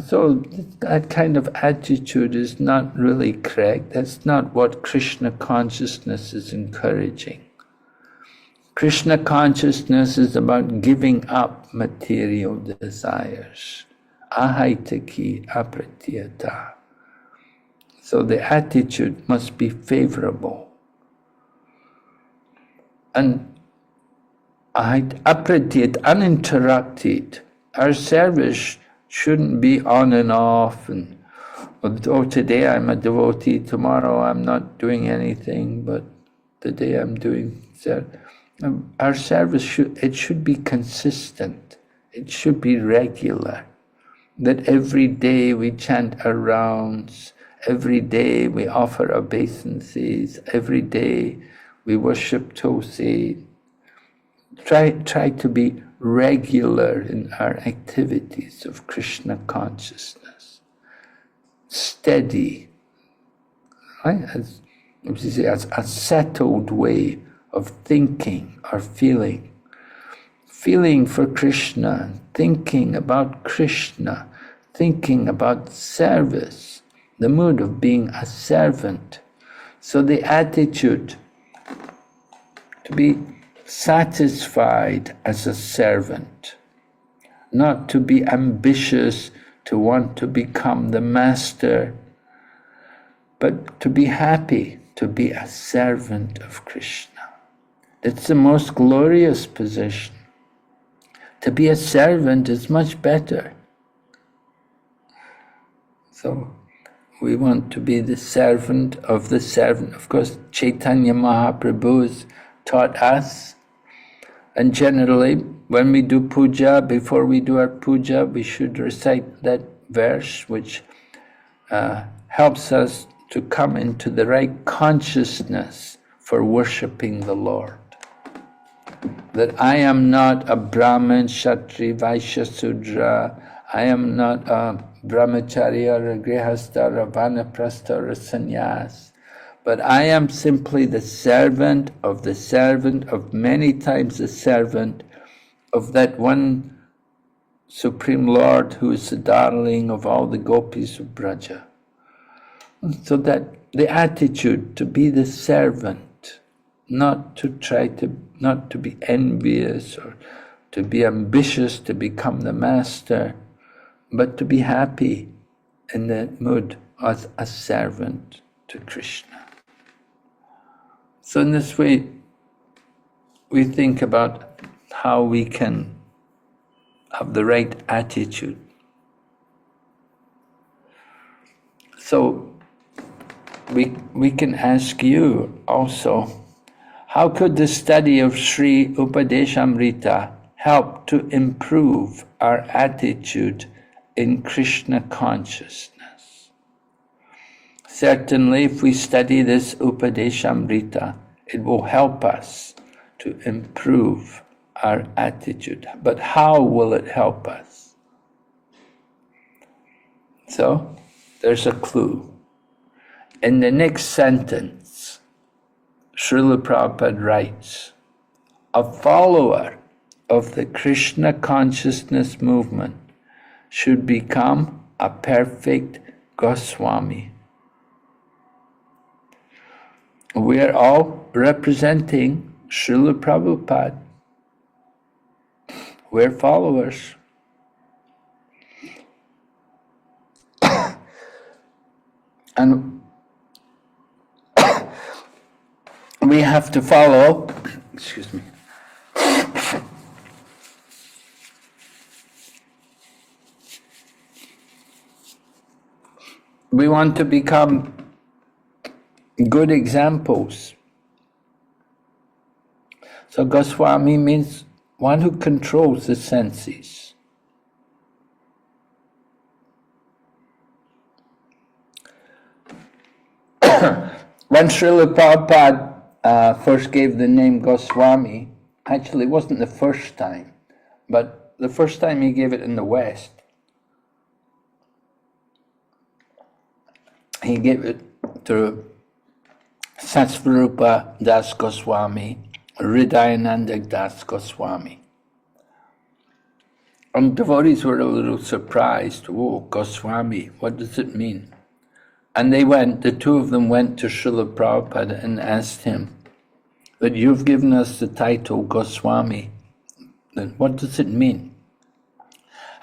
So that kind of attitude is not really correct. That's not what Krishna consciousness is encouraging. Krishna consciousness is about giving up material desires. Ahaitaki apratiyata. So the attitude must be favorable. And apratiyat, uninterrupted. Our service shouldn't be on and off, and oh, today I'm a devotee, tomorrow I'm not doing anything, but today I'm doing service. Our service should be consistent. It should be regular. That every day we chant our rounds, every day we offer obeisances, every day we worship Tulsi. Try to be regular in our activities of Krishna consciousness. Steady, right? As a settled way of thinking or feeling. Feeling for Krishna, thinking about Krishna, thinking about service, the mood of being a servant. So the attitude to be satisfied as a servant, not to be ambitious, to want to become the master, but to be happy to be a servant of Krishna. It's the most glorious position. To be a servant is much better. So we want to be the servant of the servant. Of course, Chaitanya Mahaprabhu has taught us. And generally, when we do puja, before we do our puja, we should recite that verse which helps us to come into the right consciousness for worshipping the Lord. That I am not a Brahmin, Kshatri, Vaishya, Sudra, I am not a Brahmachari or a Grihastha or a Vanaprastha or a Sannyas, but I am simply the servant, of many times the servant of that one Supreme Lord who is the darling of all the gopis of Braja. So that the attitude to be the servant, not to be envious or to be ambitious to become the master, but to be happy in that mood as a servant to Krishna. So in this way, we think about how we can have the right attitude. So we can ask you also, how could the study of Sri Upadeshamrita help to improve our attitude in Krishna consciousness? Certainly, if we study this Upadeshamrita, it will help us to improve our attitude. But how will it help us? So, there's a clue. In the next sentence, Srila Prabhupada writes, a follower of the Krishna consciousness movement should become a perfect Goswami. We are all representing Srila Prabhupada. We're followers. And we have to follow, excuse me, we want to become good examples. So Goswami means one who controls the senses. When Srila Prabhupada first gave the name Goswami, actually it wasn't the first time, but the first time he gave it in the West, he gave it to Satsvarupa Das Goswami, Hridayananda Das Goswami. And devotees were a little surprised. Oh, Goswami, what does it mean? And the two of them went to Srila Prabhupada and asked him that you've given us the title Goswami. Then what does it mean?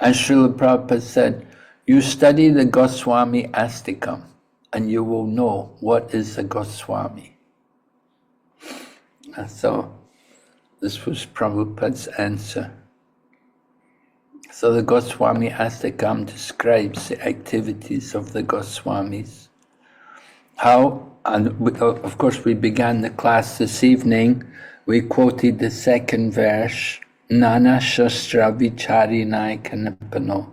And Srila Prabhupada said, you study the Goswami Astikam and you will know what is a Goswami. And so this was Prabhupada's answer. So the Goswami Astikam describes the activities of the Goswamis. How, and of course we began the class this evening, we quoted the second verse, Nana Shastra Vicharinai Kanapano,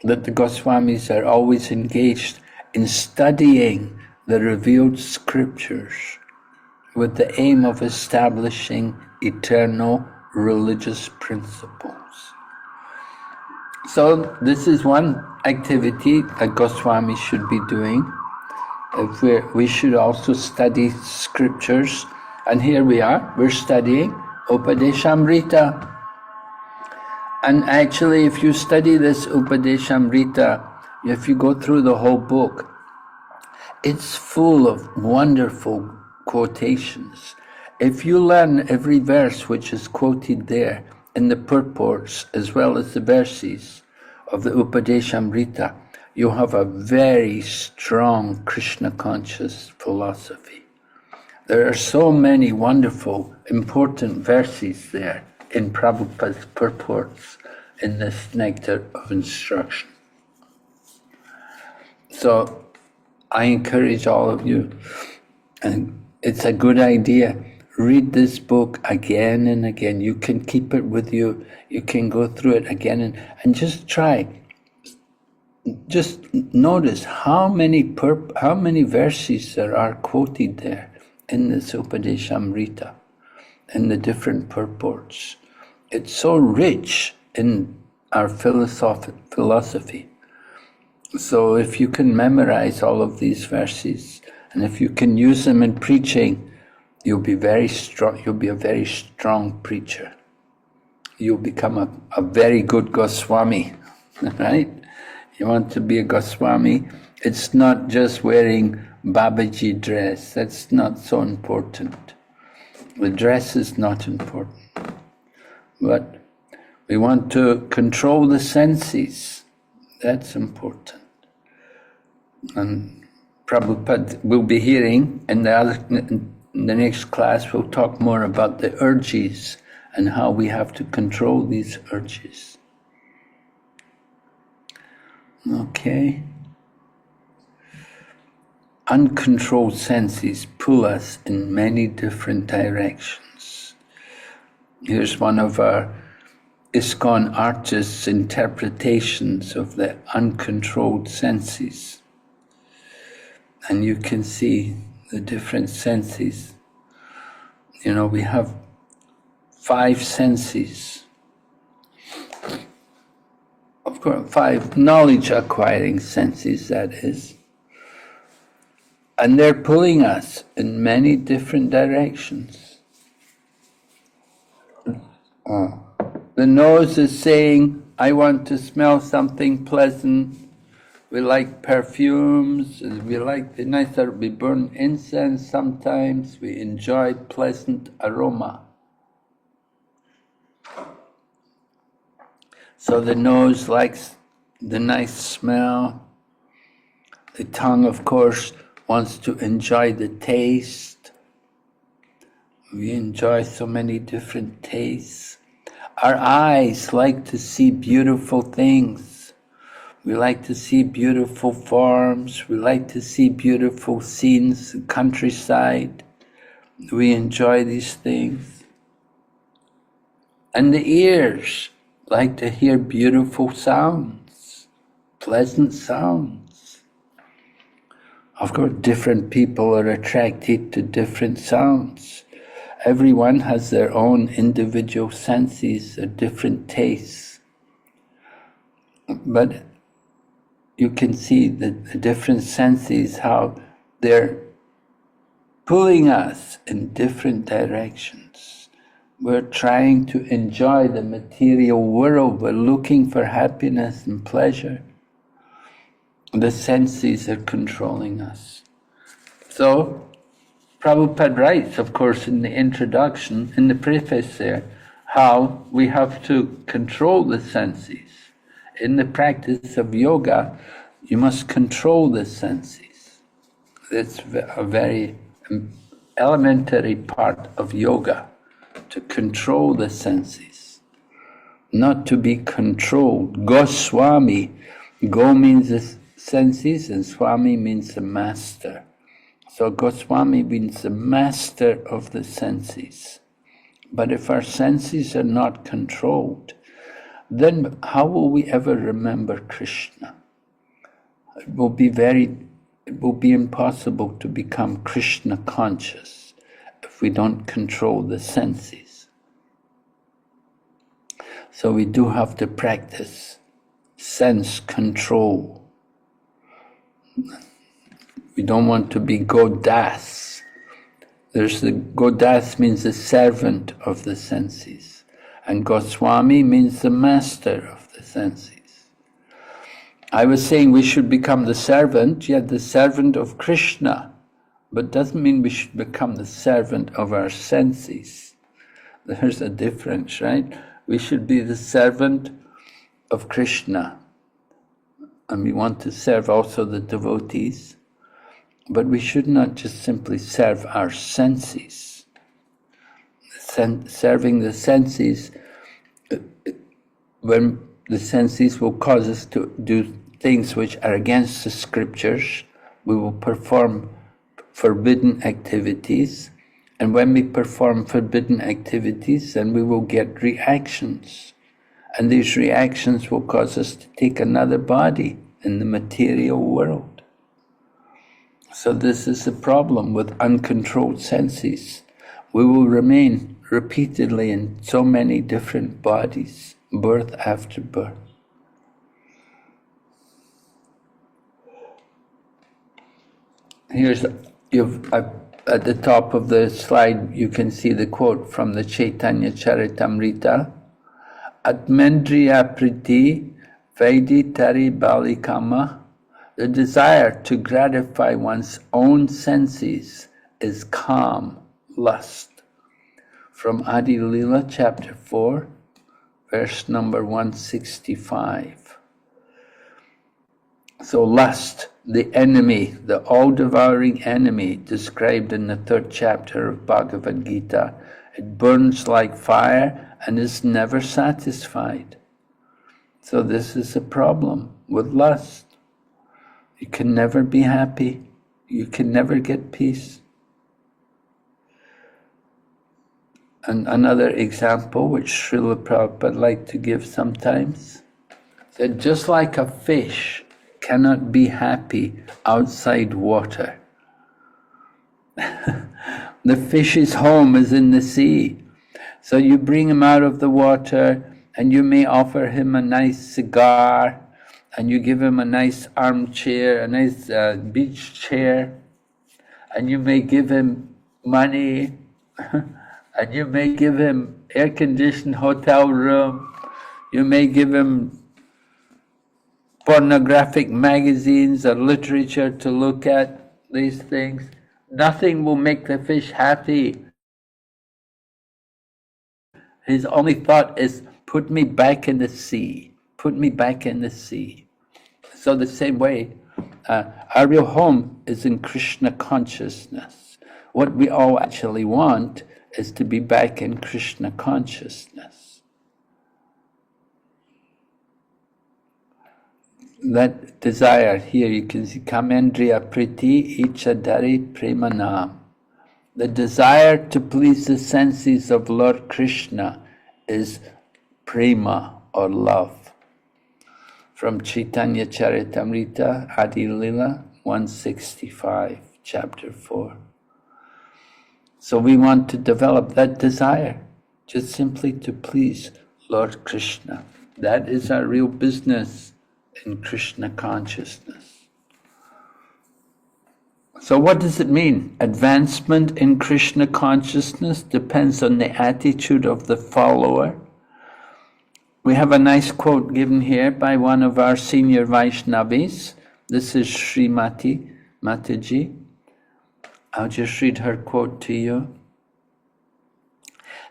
that the Goswamis are always engaged in studying the revealed scriptures with the aim of establishing eternal religious principles. So this is one activity that Goswami should be doing. We should also study scriptures, and here we are, we're studying Upadeshamrita. And actually, if you study this Upadeshamrita, if you go through the whole book, it's full of wonderful quotations. If you learn every verse which is quoted there in the purports as well as the verses of the Upadeshamrita, you'll have a very strong Krishna conscious philosophy. There are so many wonderful, important verses there in Prabhupada's purports in this Nectar of Instruction. So I encourage all of you, and it's a good idea, read this book again and again. You can keep it with you, you can go through it again and just try. Just notice how many verses there are quoted there in this Upadeshamrita, in the different purports. It's so rich in our philosophy. So if you can memorize all of these verses, and if you can use them in preaching, you'll be very strong. You'll be a very strong preacher. You'll become a very good Goswami, right? You want to be a Goswami, it's not just wearing Babaji dress. That's not so important. The dress is not important. But we want to control the senses. That's important. And Prabhupada will be hearing in the next class, we'll talk more about the urges and how we have to control these urges. Okay. Uncontrolled senses pull us in many different directions. Here's one of our ISKCON artists' interpretations of the uncontrolled senses. And you can see the different senses. You know, we have 5 senses. Of course, 5 knowledge-acquiring senses, that is. And they're pulling us in many different directions. The nose is saying, I want to smell something pleasant. We like perfumes, we like the nice that we burn incense sometimes, we enjoy pleasant aroma. So the nose likes the nice smell. The tongue, of course, wants to enjoy the taste. We enjoy so many different tastes. Our eyes like to see beautiful things. We like to see beautiful forms. We like to see beautiful scenes, the countryside. We enjoy these things. And the ears like to hear beautiful sounds, pleasant sounds. Of course, different people are attracted to different sounds. Everyone has their own individual senses, or different tastes. But you can see the different senses, how they're pulling us in different directions. We're trying to enjoy the material world. We're looking for happiness and pleasure. The senses are controlling us. So, Prabhupada writes, of course, in the introduction, in the preface there, how we have to control the senses. In the practice of yoga, you must control the senses. It's a very elementary part of yoga, to control the senses, not to be controlled. Goswami, go means the senses and Swami means the master. So Goswami means the master of the senses. But if our senses are not controlled, then how will we ever remember Krishna? It will be impossible to become Krishna conscious if we don't control the senses. So we do have to practice sense control. We don't want to be Godas. Godas means the servant of the senses, and Goswami means the master of the senses. I was saying we should become the servant, yet the servant of Krishna, but doesn't mean we should become the servant of our senses. There's a difference, right? We should be the servant of Krishna, and we want to serve also the devotees, but we should not just simply serve our senses. Serving the senses, when the senses will cause us to do things which are against the scriptures, we will perform forbidden activities, and when we perform forbidden activities, then we will get reactions, and these reactions will cause us to take another body in the material world. So this is the problem with uncontrolled senses. We will remain repeatedly in so many different bodies, birth after birth. Here's, at the top of the slide, you can see the quote from the Chaitanya Charitamrita. Atmendriya priti vaiditari balikama. The desire to gratify one's own senses is calm, lust. From Adi Lila, chapter 4, verse number 165. So lust, the enemy, the all-devouring enemy, described in the 3rd chapter of Bhagavad Gita, it burns like fire and is never satisfied. So this is a problem with lust. You can never be happy. You can never get peace. And another example, which Srila Prabhupada liked to give sometimes, that just like a fish cannot be happy outside water. The fish's home is in the sea. So you bring him out of the water and you may offer him a nice cigar and you give him a nice armchair, a nice beach chair, and you may give him money and you may give him air-conditioned hotel room, you may give him pornographic magazines or literature to look at, these things. Nothing will make the fish happy. His only thought is, put me back in the sea, put me back in the sea. So the same way, our real home is in Krishna consciousness. What we all actually want is to be back in Krishna consciousness. that desire, here you can see Kamendriya Priti Ichadari Premanam. The desire to please the senses of Lord Krishna is prema or love. From Chaitanya Charitamrita, Adi Lila 165, chapter 4. So we want to develop that desire, just simply to please Lord Krishna. That is our real business in Krishna consciousness. So what does it mean? Advancement in Krishna consciousness depends on the attitude of the follower. We have a nice quote given here by one of our senior Vaishnavis. This is Srimati Mataji. I'll just read her quote to you.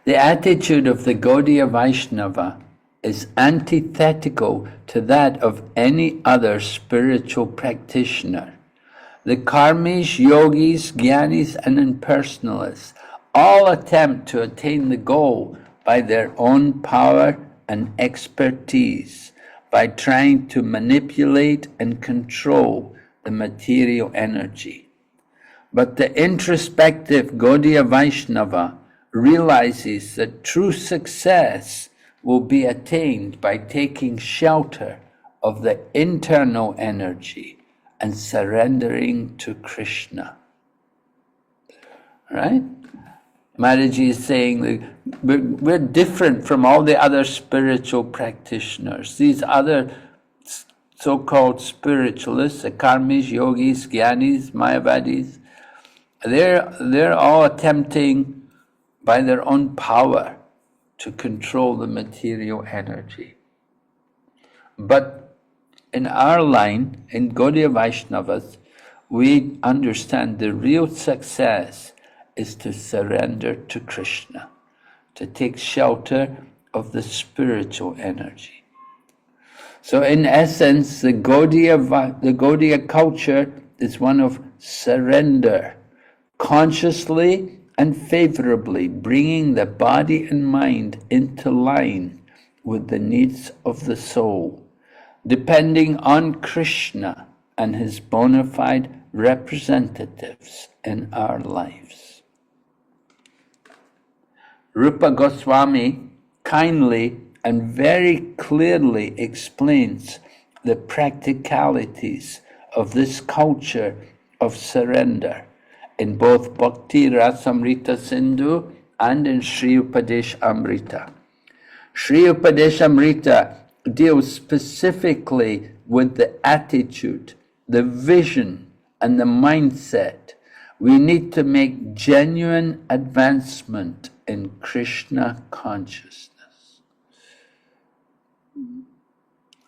The attitude of the Gaudiya Vaishnava is antithetical to that of any other spiritual practitioner. The karmis, yogis, jnanis, and impersonalists all attempt to attain the goal by their own power and expertise, by trying to manipulate and control the material energy. But the introspective Gaudiya Vaishnava realizes that true success will be attained by taking shelter of the internal energy and surrendering to Krishna. Right? Maharaji is saying that we're different from all the other spiritual practitioners. These other so-called spiritualists, the karmis, yogis, jnanis, mayavadis, they're all attempting by their own power to control the material energy. But in our line, in Gaudiya Vaishnavas, we understand the real success is to surrender to Krishna, to take shelter of the spiritual energy. So in essence, the Gaudiya culture is one of surrender, consciously and favorably bringing the body and mind into line with the needs of the soul, depending on Krishna and his bona fide representatives in our lives. Rupa Goswami kindly and very clearly explains the practicalities of this culture of surrender in both Bhakti Rasamrita Sindhu and in Sri Upadesh Amrita. Sri Upadesh Amrita deals specifically with the attitude, the vision, and the mindset. We need to make genuine advancement in Krishna consciousness.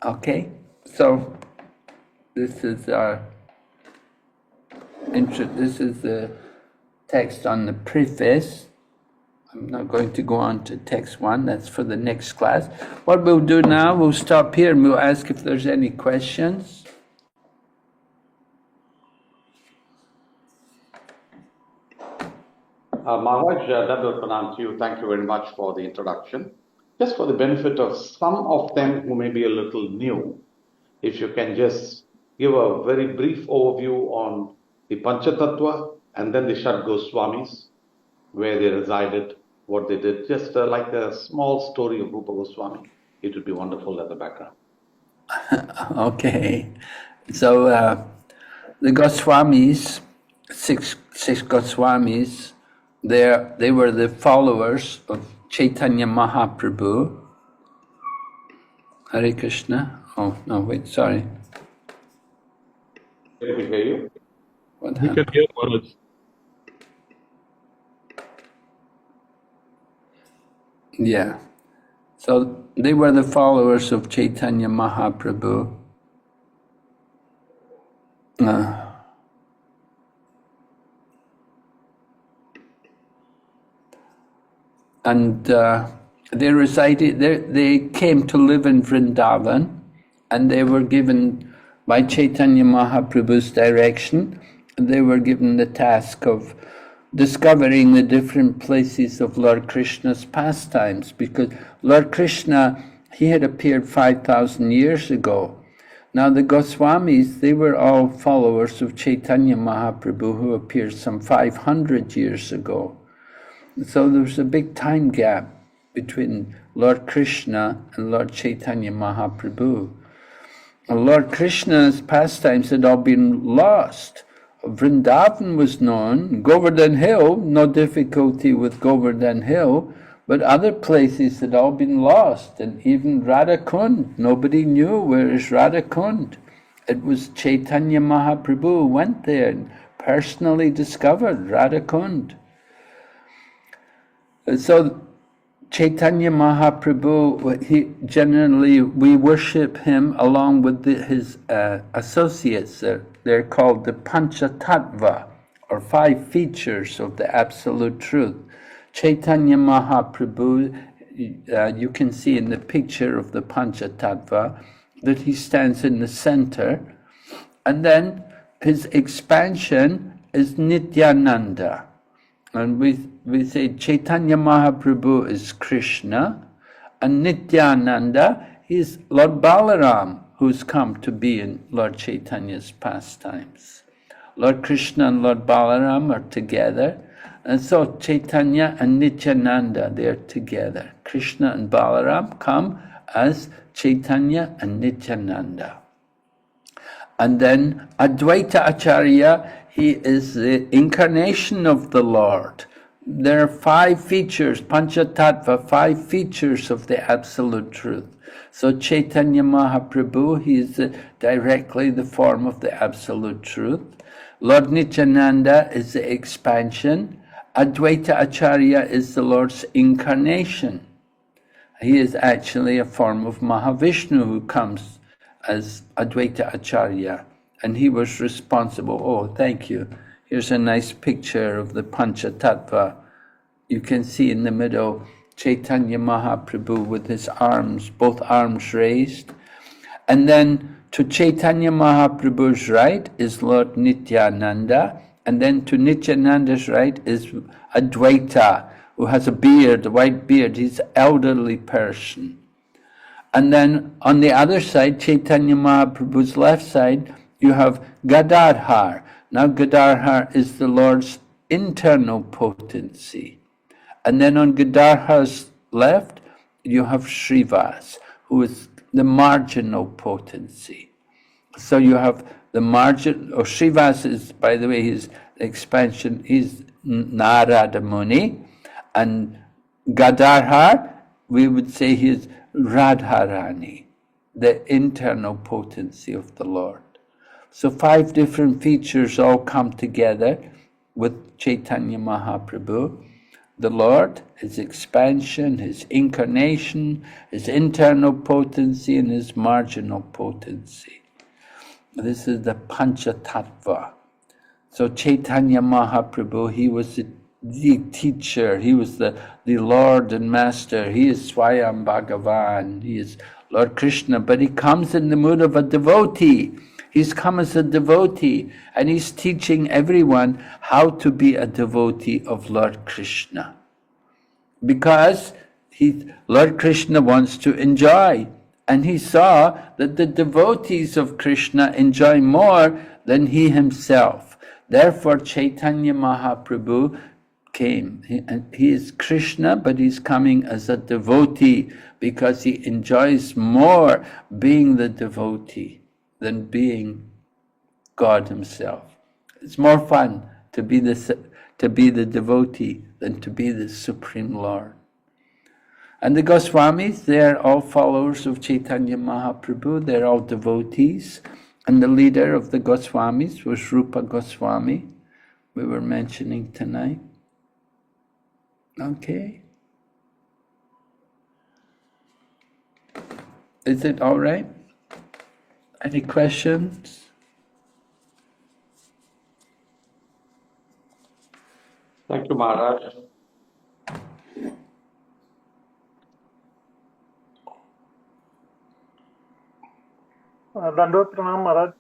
Okay, so this is our this is the text on the preface. I'm not going to go on to text 1, that's for the next class. What we'll do now, we'll stop here and we'll ask if there's any questions. Maharaj, that will pronounce you. Thank you very much for the introduction. Just for the benefit of some of them who may be a little new, if you can just give a very brief overview on the Panchatattva and then the Shad Goswamis, where they resided, what they did, just like a small story of Rupa Goswami. It would be wonderful as a background. Okay, so the Goswamis, six Goswamis, they were the followers of Chaitanya Mahaprabhu. Hare Krishna. Oh no, wait, sorry. Can we hear you? What We happened? can hear Maharaj. Yeah. So they were the followers of Chaitanya Mahaprabhu. And they resided there. They came to live in Vrindavan, and they were given by Chaitanya Mahaprabhu's direction. They were given the task of discovering the different places of Lord Krishna's pastimes, because Lord Krishna, he had appeared 5,000 years ago, Now the Goswamis, they were all followers of Chaitanya Mahaprabhu, who appeared some 500 years ago. So there was a big time gap between Lord Krishna and Lord Chaitanya Mahaprabhu. And Lord Krishna's pastimes had all been lost. Vrindavan was known, Govardhan Hill, no difficulty with Govardhan Hill, but other places had all been lost, and even Radhakund, nobody knew where is Radhakund. It was Chaitanya Mahaprabhu who went there and personally discovered Radhakund. So Chaitanya Mahaprabhu, we worship him along with his associates. They're called the Panchatattva, or 5 features of the Absolute Truth. Chaitanya Mahaprabhu, you can see in the picture of the Panchatattva that he stands in the center, and then his expansion is Nityananda. And we say Chaitanya Mahaprabhu is Krishna, and Nityananda is Lord Balaram, who's come to be in Lord Chaitanya's pastimes. Lord Krishna and Lord Balaram are together, and so Chaitanya and Nityananda, they're together. Krishna and Balaram come as Chaitanya and Nityananda. And then Advaita Acharya, he is the incarnation of the Lord. There are 5 features, Panchatattva, 5 features of the Absolute Truth. So Chaitanya Mahaprabhu, he is directly the form of the Absolute Truth. Lord Nityananda is the expansion. Advaita Acharya is the Lord's incarnation. He is actually a form of Mahavishnu who comes as Advaita Acharya, and he was responsible. Oh, thank you. Here's a nice picture of the Panchatattva. You can see in the middle Chaitanya Mahaprabhu with his arms, both arms raised. And then to Chaitanya Mahaprabhu's right is Lord Nityananda, and then to Nityananda's right is Advaita, who has a beard, a white beard. He's an elderly person. And then on the other side, Chaitanya Mahaprabhu's left side, you have Gadadhar. Now Gadadhar is the Lord's internal potency. And then on Gadadhar's left, you have Srivas, who is the marginal potency. So you have the margin, or Srivas is, by the way, his expansion is Narada Muni, and Gadadhar, we would say he is Radharani, the internal potency of the Lord. So 5 different features all come together with Chaitanya Mahaprabhu. The Lord, his expansion, his incarnation, his internal potency, and his marginal potency. This is the Panchatattva. So Chaitanya Mahaprabhu, he was the teacher, he was the Lord and Master, he is Swayam Bhagavan, he is Lord Krishna, but he comes in the mood of a devotee. He's come as a devotee, and he's teaching everyone how to be a devotee of Lord Krishna. Because Lord Krishna wants to enjoy, and he saw that the devotees of Krishna enjoy more than he himself. Therefore Chaitanya Mahaprabhu came. He is Krishna, but he's coming as a devotee because he enjoys more being the devotee than being God himself. It's more fun to be the devotee than to be the Supreme Lord. And the Goswamis, they're all followers of Chaitanya Mahaprabhu, they're all devotees. And the leader of the Goswamis was Rupa Goswami, we were mentioning tonight. Okay. Is it all right? Any questions? Thank you, Maharaj. Dandot Pranam Maharaj.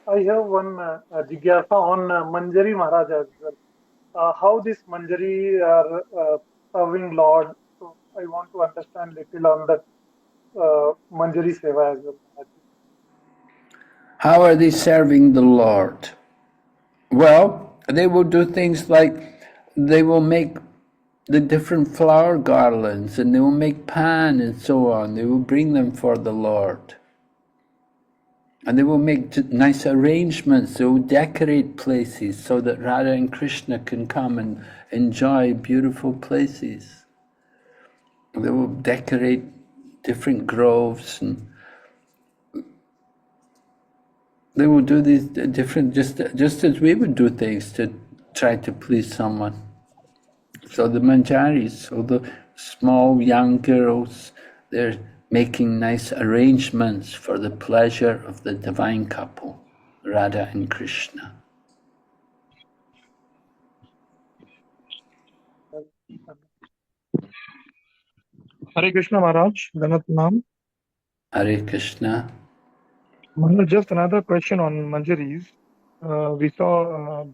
I have one jigyasa on Manjari Maharaj as well. How this Manjari are serving Lord. So I want to understand little on that Manjari Seva as well. How are they serving the Lord? Well, they will do things like they will make the different flower garlands, and they will make pan and so on. They will bring them for the Lord. And they will make nice arrangements. They will decorate places so that Radha and Krishna can come and enjoy beautiful places. They will decorate different groves, and they will do these different, just as we would do things to try to please someone. So the manjaris, so the small young girls, they're making nice arrangements for the pleasure of the divine couple, Radha and Krishna. Hare Krishna Maharaj, Ganat Nam. Hare Krishna. Maharaj, just another question on Manjaris. We saw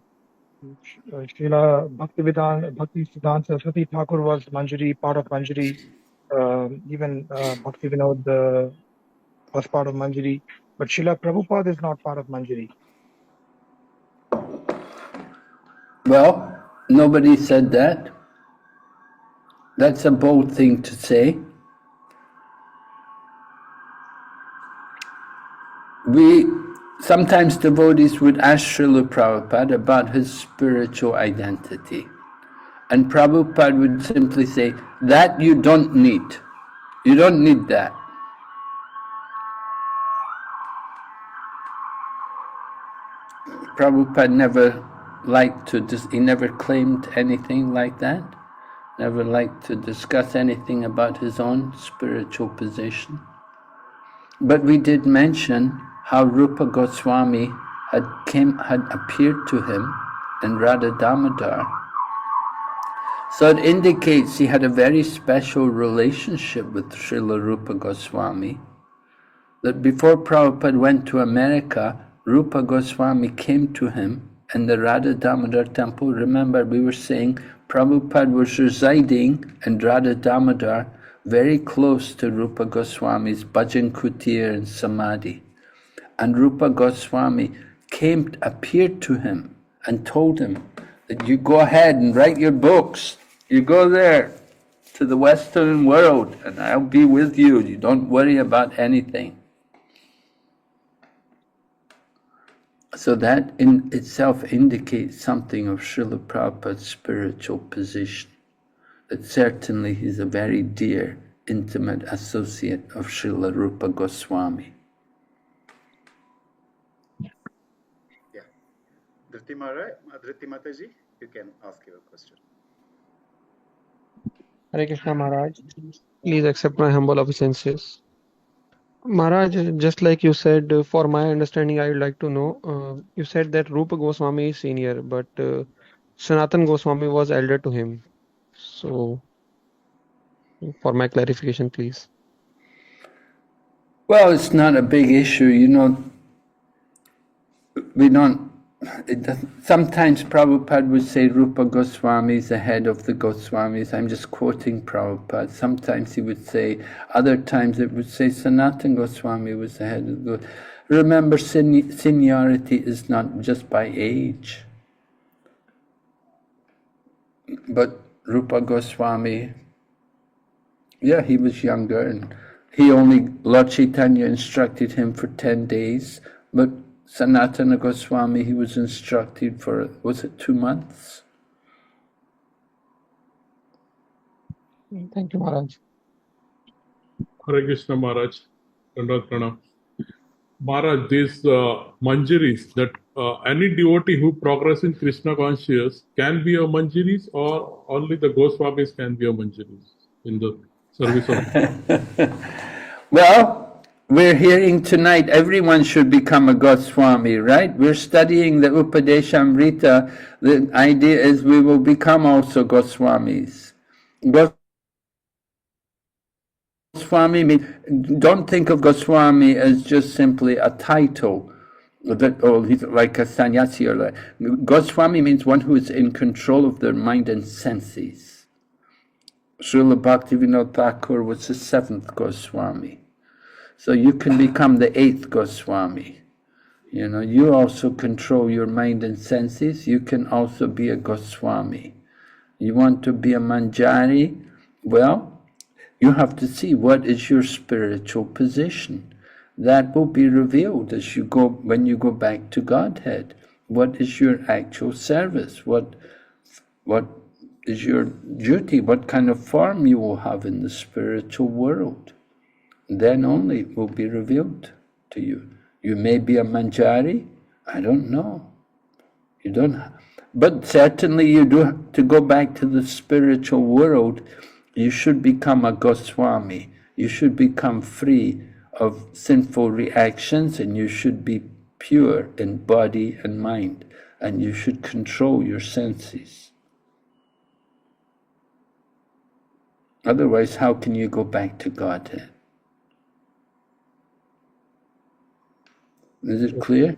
Srila Bhakti Siddhanta Saraswati Thakur was Manjari, part of Manjari. Even Bhakti Vinod was part of Manjari. But Srila Prabhupada is not part of Manjari. Well, nobody said that. That's a bold thing to say. Sometimes devotees would ask Srila Prabhupada about his spiritual identity. And Prabhupada would simply say, that you don't need. You don't need that. Prabhupada never liked to, he never claimed anything like that. Never liked to discuss anything about his own spiritual position. But we did mention how Rupa Goswami had appeared to him in Radha Damodar. So it indicates he had a very special relationship with Srila Rupa Goswami. That before Prabhupada went to America, Rupa Goswami came to him in the Radha Damodar temple. Remember, we were saying Prabhupada was residing in Radha Damodar, very close to Rupa Goswami's Bhajan Kutir and Samadhi. And Rupa Goswami appeared to him and told him that you go ahead and write your books. You go there to the Western world and I'll be with you. You don't worry about anything. So that in itself indicates something of Srila Prabhupada's spiritual position. That certainly he's a very dear, intimate associate of Srila Rupa Goswami. Yeah. Dhriti Mataji, you can ask your question. Hare Krishna Maharaj. Please accept my humble obeisances. Maharaj, just like you said, for my understanding, I would like to know, you said that Rupa Goswami is senior, but Sanatan Goswami was elder to him. So, for my clarification, please. Well, it's not a big issue, we don't, sometimes Prabhupada would say Rupa Goswami is the head of the Goswamis. I'm just quoting Prabhupada. Sometimes he would say, other times it would say Sanatan Goswami was the head of the Goswamis. Remember, seniority is not just by age. But Rupa Goswami, yeah, he was younger, and Lord Chaitanya instructed him for 10 days, but Sanatana Goswami, he was instructed for, was it 2 months? Thank you, Maharaj. Hare Krishna Maharaj, Dandavat Pranam. Maharaj, these manjaris, that any devotee who progresses in Krishna consciousness can be a manjaris, or only the Goswamis can be a manjaris in the service of... Well, we're hearing tonight everyone should become a Goswami, right? We're studying the Upadeshamrita. The idea is we will become also Goswamis. Goswami means, don't think of Goswami as just simply a title, he's like a sannyasi or like. Goswami means one who is in control of their mind and senses. Srila Bhakti Vinod Thakur was the 7th Goswami. So you can become the 8th Goswami. You know, you also control your mind and senses. You can also be a Goswami. You want to be a Manjari? Well, you have to see what is your spiritual position. That will be revealed as you go, when you go back to Godhead. What is your actual service? What is your duty? What kind of form you will have in the spiritual world? Then only it will be revealed to you. You may be a Manjari, I don't know. You don't, but certainly you do have to go back to the spiritual world. You should become a Goswami. You should become free of sinful reactions, and you should be pure in body and mind, and you should control your senses. Otherwise, how can you go back to Godhead? Is it clear?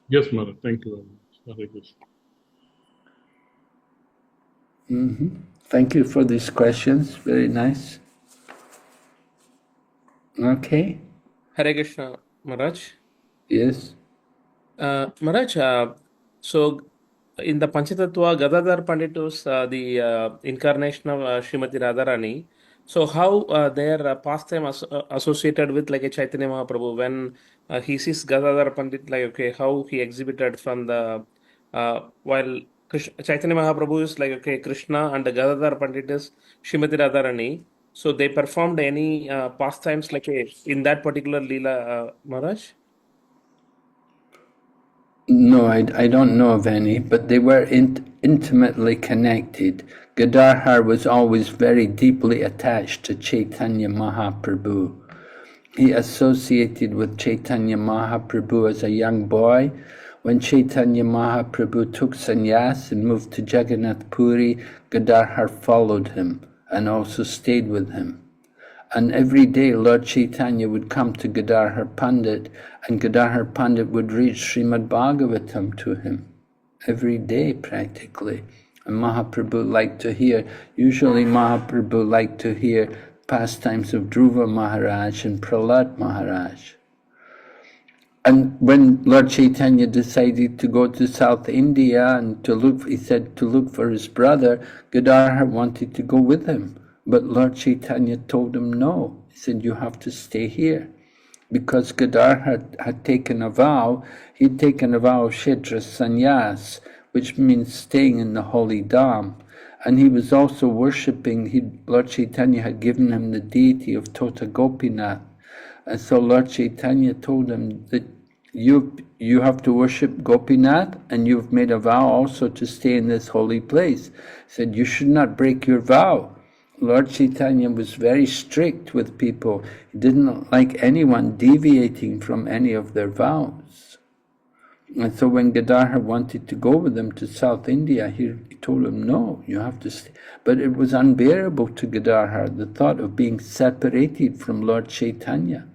Yes, Maharaj. Thank you very much. Hare Krishna. Thank you for these questions. Very nice. Okay. Hare Krishna, Maharaj. Yes. Maharaj, so in the Panchatattva, Gadadhar Pandit was the incarnation of Srimati Radharani. So how their pastime associated with like a Chaitanya Mahaprabhu, when he sees Gadadhar Pandit, like okay, how he exhibited from the while Chaitanya Mahaprabhu is like okay, Krishna, and the Gadadhar Pandit is Srimati Radharani. So they performed any pastimes like in that particular Leela, Maharaj? No, I don't know of any, but they were intimately connected. Gadadhar was always very deeply attached to Chaitanya Mahaprabhu. He associated with Chaitanya Mahaprabhu as a young boy. When Chaitanya Mahaprabhu took sannyas and moved to Jagannath Puri, Gadadhar followed him and also stayed with him. And every day Lord Chaitanya would come to Gadadhar Pandit, and Gadadhar Pandit would read Srimad Bhagavatam to him. Every day practically. And Mahaprabhu liked to hear, usually Mahaprabhu liked to hear pastimes of Dhruva Maharaj and Prahlad Maharaj. And when Lord Chaitanya decided to go to South India and to look, he said to look for his brother, Gadadhar wanted to go with him. But Lord Chaitanya told him no. He said, you have to stay here. Because Gadadhar had taken a vow, he'd taken a vow of Kshetra Sannyas, which means staying in the holy dham. And he was also worshipping, Lord Chaitanya had given him the deity of Tota Gopinath. And so Lord Chaitanya told him that you have to worship Gopinath, and you've made a vow also to stay in this holy place. He said, you should not break your vow. Lord Chaitanya was very strict with people. He didn't like anyone deviating from any of their vows. And so when Gadadhar wanted to go with him to South India, he told him, no, you have to stay. But it was unbearable to Gadadhar, the thought of being separated from Lord Chaitanya.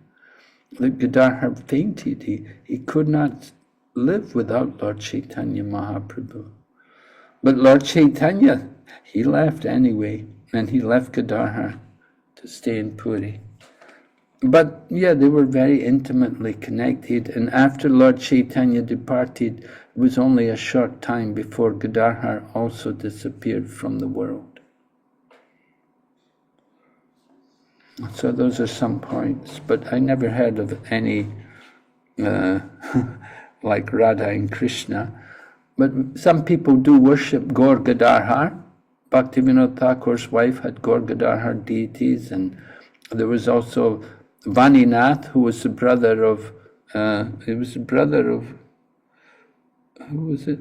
Gadadhar fainted. He could not live without Lord Chaitanya Mahaprabhu. But Lord Chaitanya, he left anyway. And he left Gadadhar to stay in Puri. But yeah, they were very intimately connected. And after Lord Chaitanya departed, it was only a short time before Gadadhar also disappeared from the world. So those are some points. But I never heard of any like Radha and Krishna. But some people do worship Gaur Gadadhar. Bhaktivinoda Thakur's wife had Gaur Gadadhar deities, and there was also Vaninath, who was the brother of, who was it?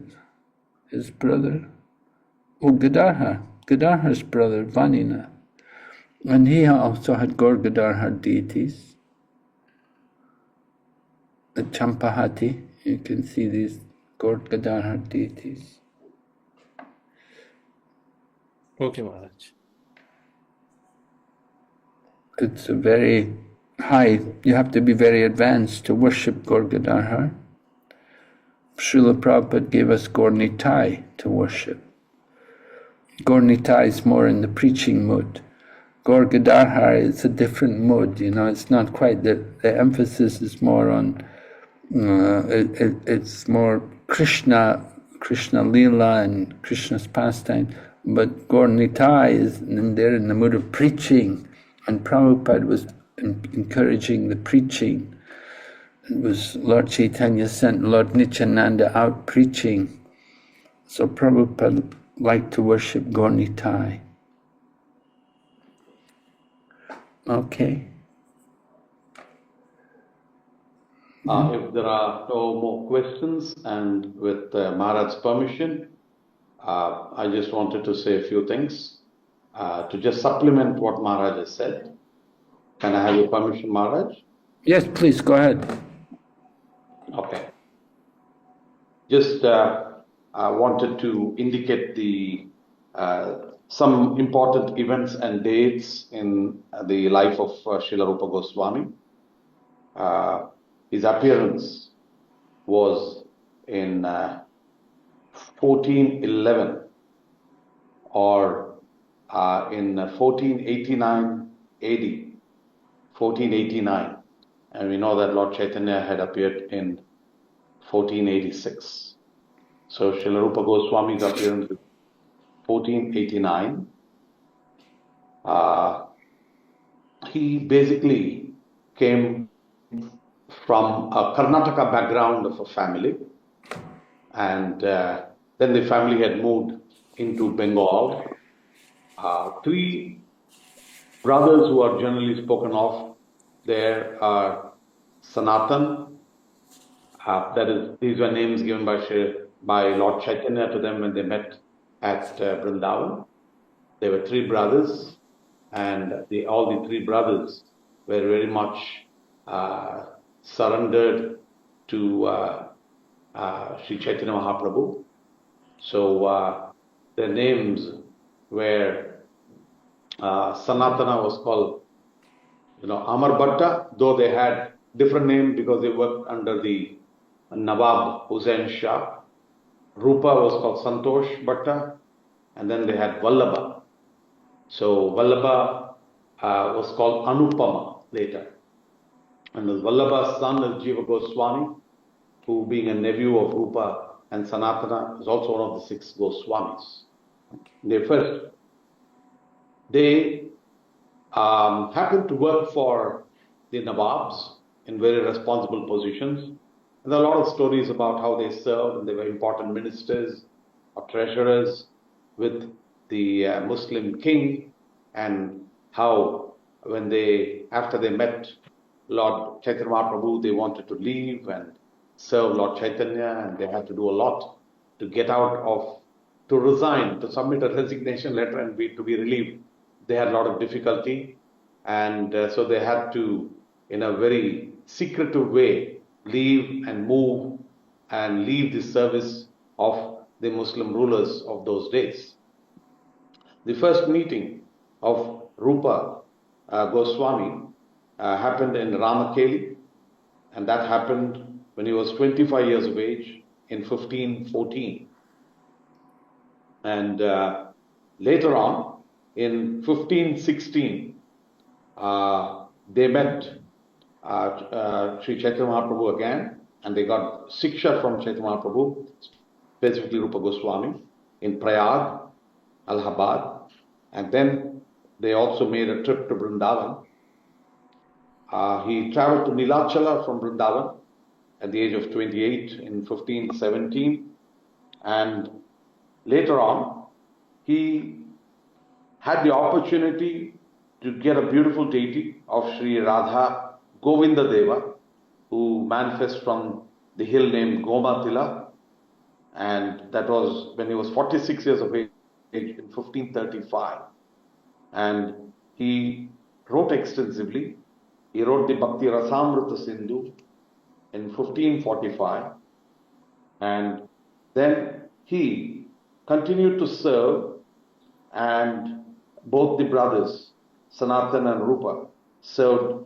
His brother? Oh, Gadadhar's brother, Vaninath. And he also had Gaur Gadadhar deities. The Champahati, you can see these Gaur Gadadhar deities. Okay, Maharaj. It's a very high, you have to be very advanced to worship Gaur Gadadhar. Srila Prabhupada gave us Gaur Nitai to worship. Gaur Nitai is more in the preaching mood. Gaur Gadadhar is a different mood, it's not quite, the emphasis is more on It's more Krishna Leela and Krishna's pastime. But Gaur Nitai is there in the mood of preaching, and Prabhupada was encouraging the preaching. It was Lord Chaitanya sent Lord Nityananda out preaching. So Prabhupada liked to worship Gaur Nitai. Okay. If there are no more questions, and with Maharaj's permission, I just wanted to say a few things to just supplement what Maharaj has said. Can I have your permission, Maharaj? Yes, please, go ahead. Okay. Just I wanted to indicate the some important events and dates in the life of Srila Rupa Goswami. His appearance was in 1411 or in 1489 AD, 1489. And we know that Lord Chaitanya had appeared in 1486. So Srila Rupa Goswami's appearance is 1489. He basically came from a Karnataka background of a family, and then the family had moved into Bengal. Three brothers who are generally spoken of there are Sanatan. That is, these were names given by Lord Chaitanya to them when they met at Vrindavan. There were three brothers, and all the three brothers were very much surrendered to Sri Chaitanya Mahaprabhu. So their names were Sanatana was called, Amar Bhatta, though they had different names because they worked under the Nawab Hussain Shah. Rupa was called Santosh Bhatta, and then they had Vallabha. So Vallabha was called Anupama later. And Vallabha's son is Jiva Goswami, who being a nephew of Rupa and Sanatana is also one of the 6 Goswamis. They happened to work for the Nawabs in very responsible positions. And there are a lot of stories about how they served, and they were important ministers or treasurers with the Muslim king, and how after they met Lord Chaitanya Mahaprabhu, they wanted to leave and serve Lord Chaitanya, and they had to do a lot to get to resign, to submit a resignation letter and to be relieved. They had a lot of difficulty, and so they had to, in a very secretive way, leave and move and leave the service of the Muslim rulers of those days. The first meeting of Rupa Goswami happened in Ramakeli, and that happened when he was 25 years of age in 1514. And later on, in 1516, they met Sri Chaitanya Mahaprabhu again, and they got Siksha from Chaitanya Mahaprabhu, specifically Rupa Goswami, in Prayag, Allahabad, and then they also made a trip to Vrindavan. He traveled to Nilachala from Vrindavan at the age of 28 in 1517, and later on, he had the opportunity to get a beautiful deity of Sri Radha Govinda Deva, who manifests from the hill named Gomatila, and that was when he was 46 years of age in 1535. And he wrote extensively. He wrote the Bhakti Rasamrita Sindhu in 1545, and then he continued to serve, and both the brothers, Sanatan and Rupa, served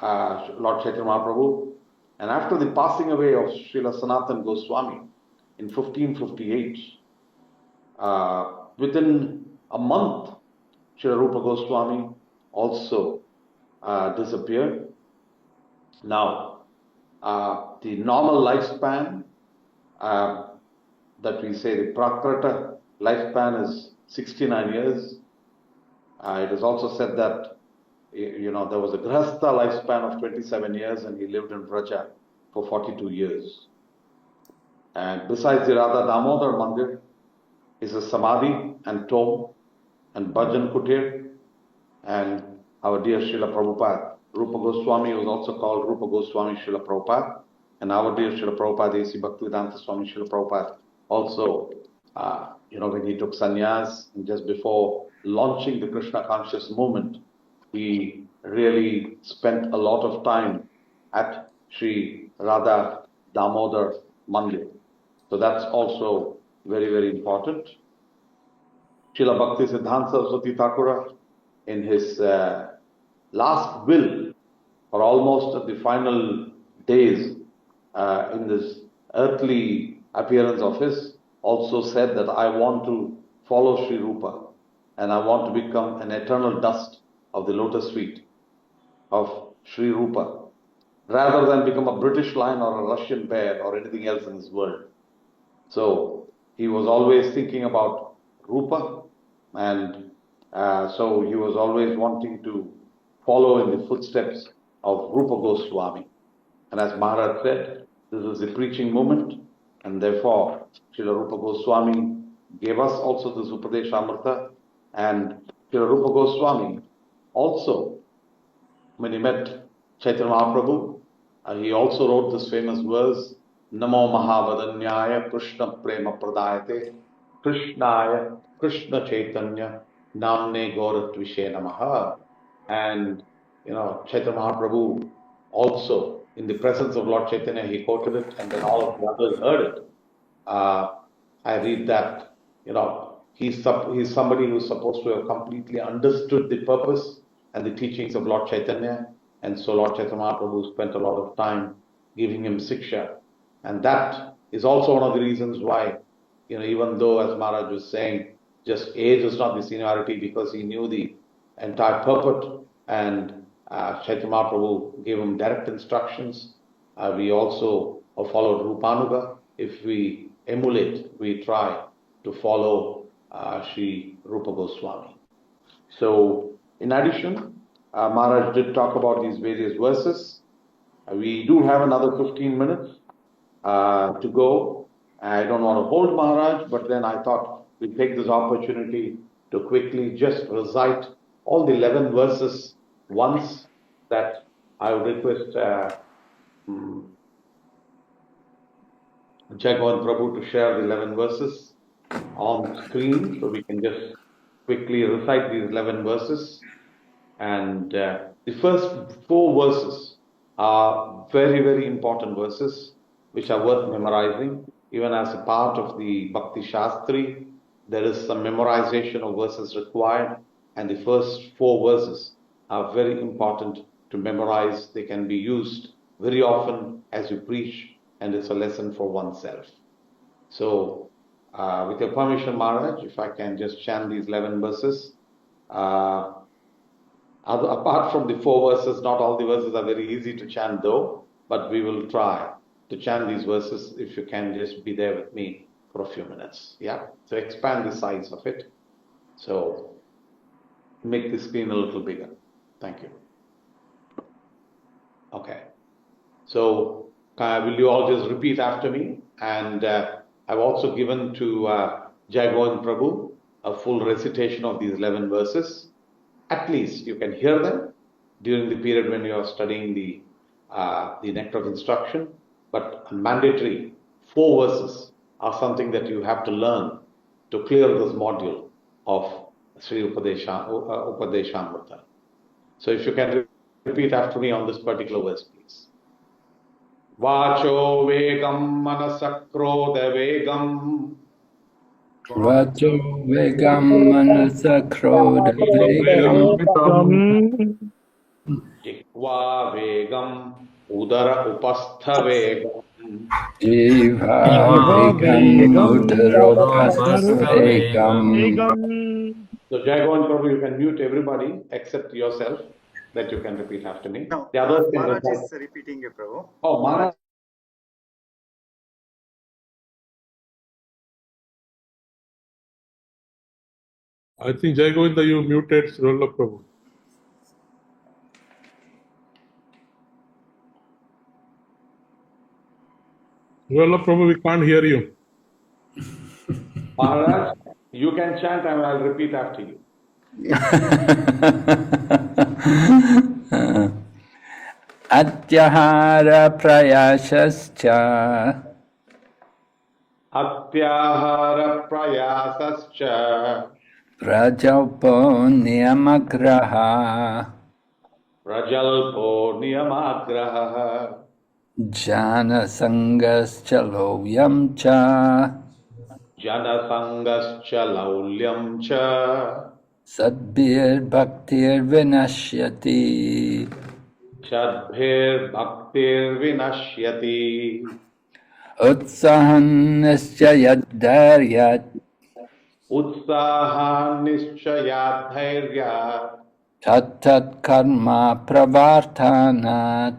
Lord Chaitanya Mahaprabhu. And after the passing away of Srila Sanatan Goswami in 1558, within a month, Srila Rupa Goswami also disappeared. Now, the normal lifespan that we say the Prakrita lifespan is 69 years. It is also said that there was a Grihastha lifespan of 27 years and he lived in Vraja for 42 years. And besides the Radha Damodar Mandir is a Samadhi and tomb and Bhajan Kutir, and our dear Srila Prabhupada. Rupa Goswami was also called Rupa Goswami Srila Prabhupada, and our dear Srila Prabhupada, A.C. Bhaktivedanta Swami Srila Prabhupada, also, when he took sannyas, and just before launching the Krishna conscious movement, he really spent a lot of time at Sri Radha Damodar Mandir. So that's also very, very important. Srila Bhakti Siddhanta Saraswati Thakura, in his last will, or almost at the final days in this earthly appearance of his, also said that I want to follow Sri Rupa and I want to become an eternal dust of the lotus feet of Sri Rupa, rather than become a British lion or a Russian bear or anything else in this world. So he was always thinking about Rupa, and so he was always wanting to follow in the footsteps of Rupa Goswami. And as Maharaj said, this is a preaching movement, and therefore Srila Rupa Goswami gave us also this Upadeshamrita, and Srila Rupa Goswami also, when he met Chaitanya Mahaprabhu, he also wrote this famous verse, Namo Mahavadanyaya Krishna Prema Pradayate Krishnaya Krishna Chaitanya Namne Gauratvishe Namaha. And Chaitanya Mahaprabhu also, in the presence of Lord Chaitanya, he quoted it, and then all of the others heard it. I read that he's somebody who's supposed to have completely understood the purpose and the teachings of Lord Chaitanya, and so Lord Chaitanya Mahaprabhu spent a lot of time giving him siksha, and that is also one of the reasons why, even though, as Maharaj was saying, just age is not the seniority, because he knew the entire purport, and Chaitanya Mahaprabhu gave him direct instructions. We also followed Rupanuga. If we emulate, we try to follow Sri Rupa Goswami. So, in addition, Maharaj did talk about these various verses. We do have another 15 minutes to go. I don't want to hold Maharaj, but then I thought we'd take this opportunity to quickly just recite all the 11 verses once, that I would request Jagwan Prabhu to share the 11 verses on screen, so we can just quickly recite these 11 verses. And the first 4 verses are very, very important verses, which are worth memorizing. Even as a part of the Bhakti Shastri, there is some memorization of verses required, and the first 4 verses are very important to memorize. They can be used very often as you preach, and it's a lesson for oneself. So, with your permission, Maharaj, if I can just chant these 11 verses. Apart from the 4 verses, not all the verses are very easy to chant though, but we will try to chant these verses. If you can just be there with me for a few minutes. Yeah, so expand the size of it. So make the screen a little bigger. Thank you. Okay. So will you all just repeat after me? And I've also given to Jagwan Prabhu a full recitation of these 11 verses. At least you can hear them during the period when you are studying the Nectar of Instruction. But mandatory 4 verses are something that you have to learn to clear this module of Sri Upadeshamrita. So if you can repeat after me on this particular verse, please. Vacho vegam manasakrodha vegam. Vacho vegam manasakrodha vegam. Jikva vegam udara upastha vegam. Jiva vegam udaropastha vegam. So Jagwan Prabhu, you can mute everybody except yourself, that you can repeat after me. No, The others can Maharaj recite. is repeating it, Prabhu. Oh, Maharaj I think Jai Govinda, you muted Srila Prabhu. Srila Prabhu, we can't hear you. Maharaj, you can chant and I'll repeat after you. Atyahara prayasascha Atyahara prayasascha prajalpo niyamagraha prajalpo niyamagraha jana sangascha lovyam cha janasangascha laulyam cha sadbhir bhaktir vinashyati shadbhir bhaktir vinashyati utsahan nischayadharyat utsahan nischayadhairya tat karma pravartanat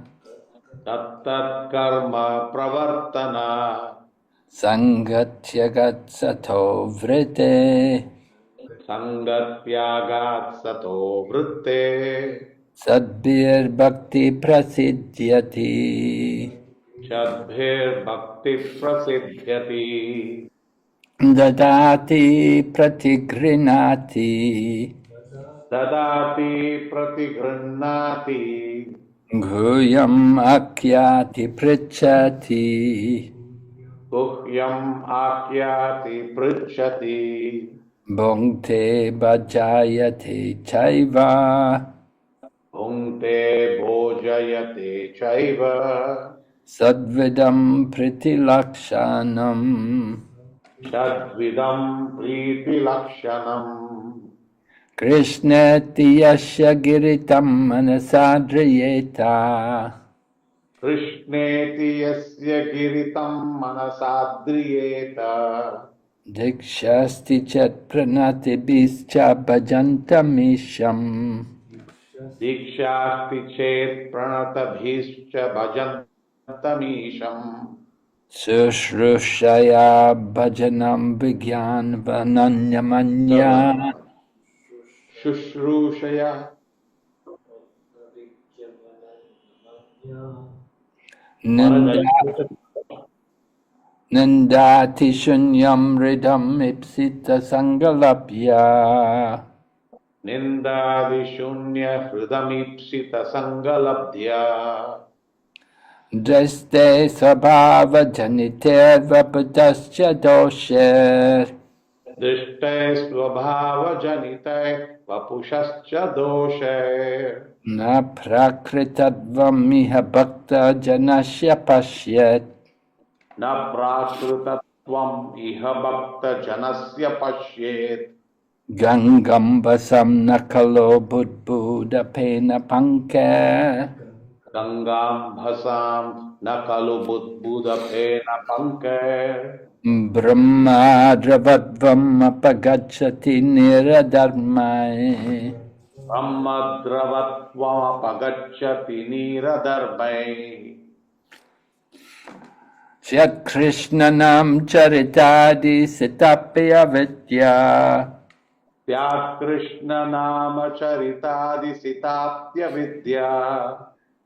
tattat karma pravartana sangatyagat sato vrite sangatyagat sato vritte sadbhir bhakti prasiddhyati shadbhir bhakti prasidhyati dadati pratigrinati dadati pratigrunnati Guyam akyati pritchati guhyam akyati pritchati bhungte bhajayate chaiva bhungte bhojayate chaiva sadvidam pritilakshanam shadvidam priti lakshanam krishneti yasya giritam manasadriyeta krishneti yasya giritam manasadriyeta dikshasti chat pranatibhischa bhajantamisham dikshasti chet pranatabhischa bhajantamisham Sushrushaya bhajanam vigyan vananyamanya Shushrushaya Nandati shunyam ridam ipsita sangalapya Nindadishunya hridamipsita sangalabdhya Draste svabhava janiter vaputascha dosher Dishte svabhava janite vapushascha doshe Na prakritadvam miha bhakta janasya pashyat Na prakritatvam iha bhakta janasya pashyet Gangam vasam nakalo budbuda pena panka Gangam bhasam nakalu budbuda pena panke Brahma dravadvam apagacchati niradharmai Brahmadravatvam apagacchati niradharmai Syat Krishnanam charitadi sitapya vidya Tyat Krishna nama charitadi sitatya vidya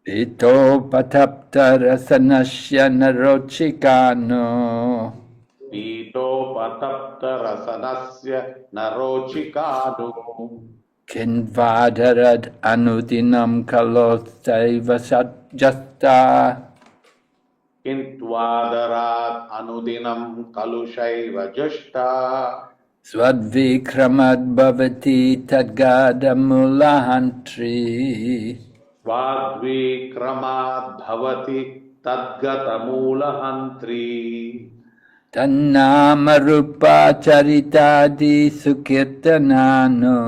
Ito patapta rasanasya narochikano Pito patapta rasanasya narochikadu Kinvadarad anudinam kalosaiva sajasta Kintvadarat anudinam kalushaiva jushta Swadvikramad bhavati tadgadamulahantri Vadvikramad bhavati tadgatamulahantri Tannamarupa charitadi sukirtanano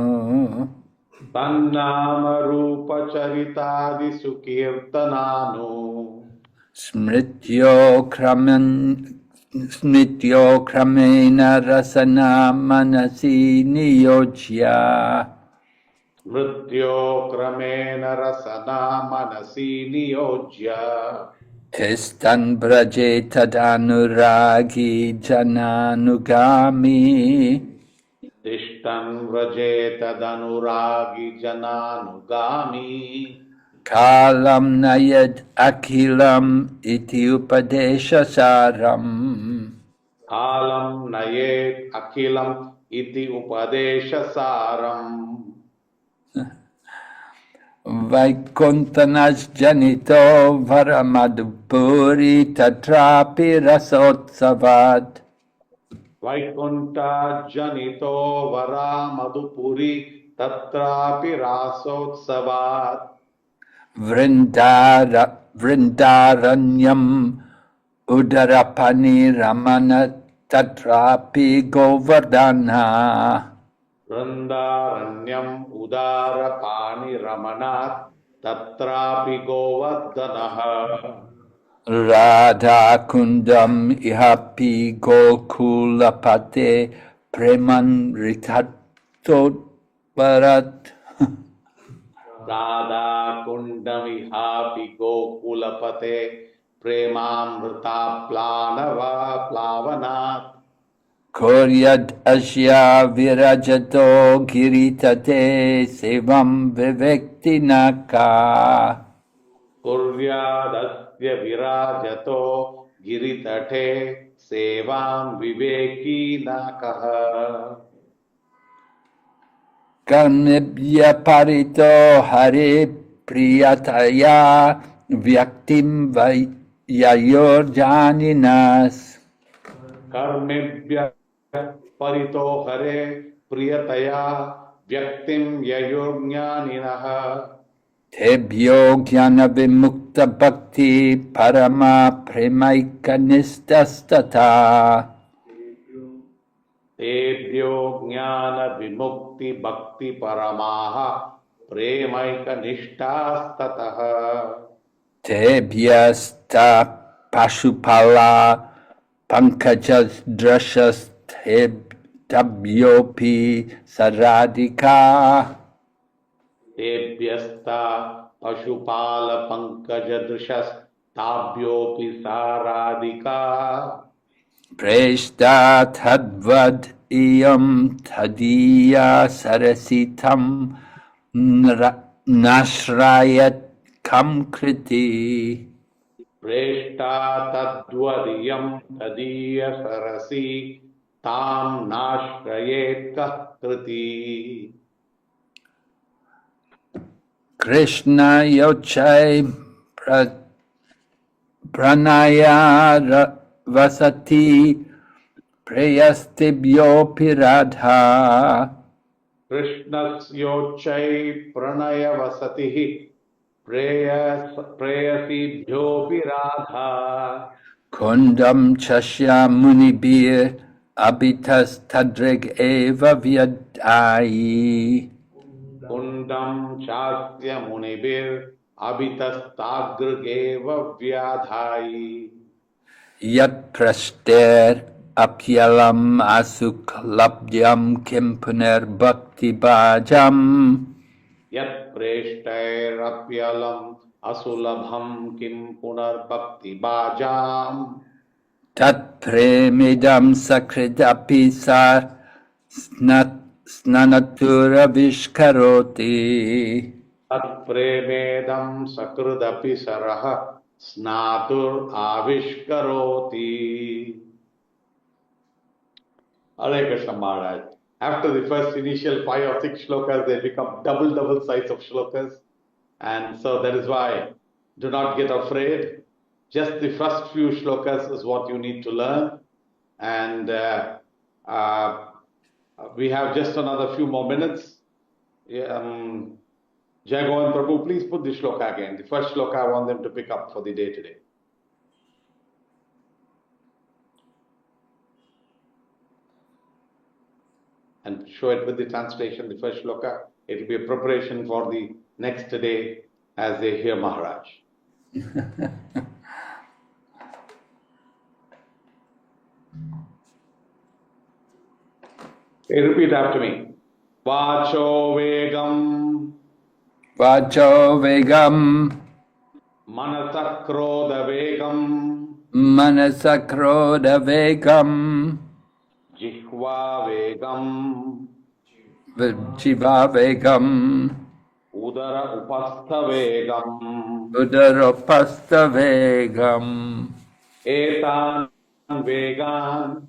Tannama rupa charitadi sukirtananu Smrityo kramena rasana manasi niyojya Mrityo kramena rasana manasi niyojya Tistan braje tadanuragi jananugami Tishta Tishtan vrajetadhanuragi jananugami. Kalam nayad akilam iti upadesha saram. Kalam nayet akilam iti upadesha saram. Vaikuntanas janito varamadupuri tatrapi rasotsavat. Vaikunta janito vara madhupuri tatrapi rasotsavat. Vrindaranyam udarapani ramana tatrapi govardhana. Vrindaranyam udara pani ramanat tatrapi govardhanaha. Radha kundam ihapi gokulapate preman ritatot parat. Radha kundamihapi gokulapate premamrita planava plavanat. Koryad asya virajato giritate sevam vivekti naka. Kuryadasya virajato giritate sevam viveki nakaha. Karmibhya parito hare priyataya vyaktim vayayor janinas. Karmebhya parito hare priyataya vyaktim yayognyaninaha. Tebhyo jnana vimukta bhakti parama premaika nistastata. Tebhyo jnana vimukti bhakti paramaha premaika nishtastataha. Tebhyasta pashupala pankajas drashas tabhyopi saradhika. Tebhyasta pashupala pankaja drishas tabhyopi saradhika. Preshta tadvad iyam tadiya sarasitam nashrayat kam kriti. Preshta tadvadiyam tadiya sarasi tam nashrayet kriti. Krishna yochai pranaya vasati preyastibhyo piradha. Krishnasyochai pranaya vasatihi preyasibhyopi radha. Kundam chashya munibir abitas tadrig eva vyadai. Kundam chasya munibir abhitastagrgeva vyadhai. Yat praster apyalam asuklabdyam kim puner bhakti bhajam. Yat preshtairapyalam asulabham kim punar bhakti bhajam. Tat premidam sakridapi sa snanatura vishkaroti. Tat premedam sakrudapi saraha snatur avishkaroti. Hare Krishna Maharaj. After the first initial 5 or 6 shlokas, they become double size of shlokas. And so that is why do not get afraid. Just the first few shlokas is what you need to learn. And we have just another few more minutes. Jai Govind Prabhu, please put the shloka again. The first shloka I want them to pick up for the day today. And show it with the translation, the first shloka. It will be a preparation for the next day as they hear Maharaj. Okay, repeat after me. Vacho vegam. Vacho vegam. Manasakroda vegam. Manasakroda vegam. Jihva vegam. Jivavegam Udara upasthavegam. Udaropastavegam Etan vegan.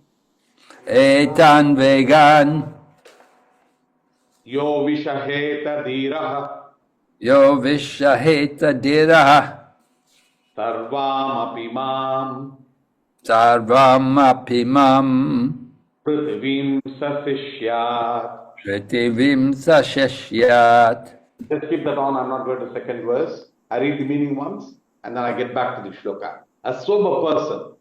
Etan Vegan Yo vishaheta dhiraha. Yo Vishaheta Diraha Sarvam apimam. Sarvam Apimam Prithivim sasishyat. Pritivim Sashashyat. Just keep that on. I'm not going to second verse. I read the meaning once and then I get back to the shloka. A sober person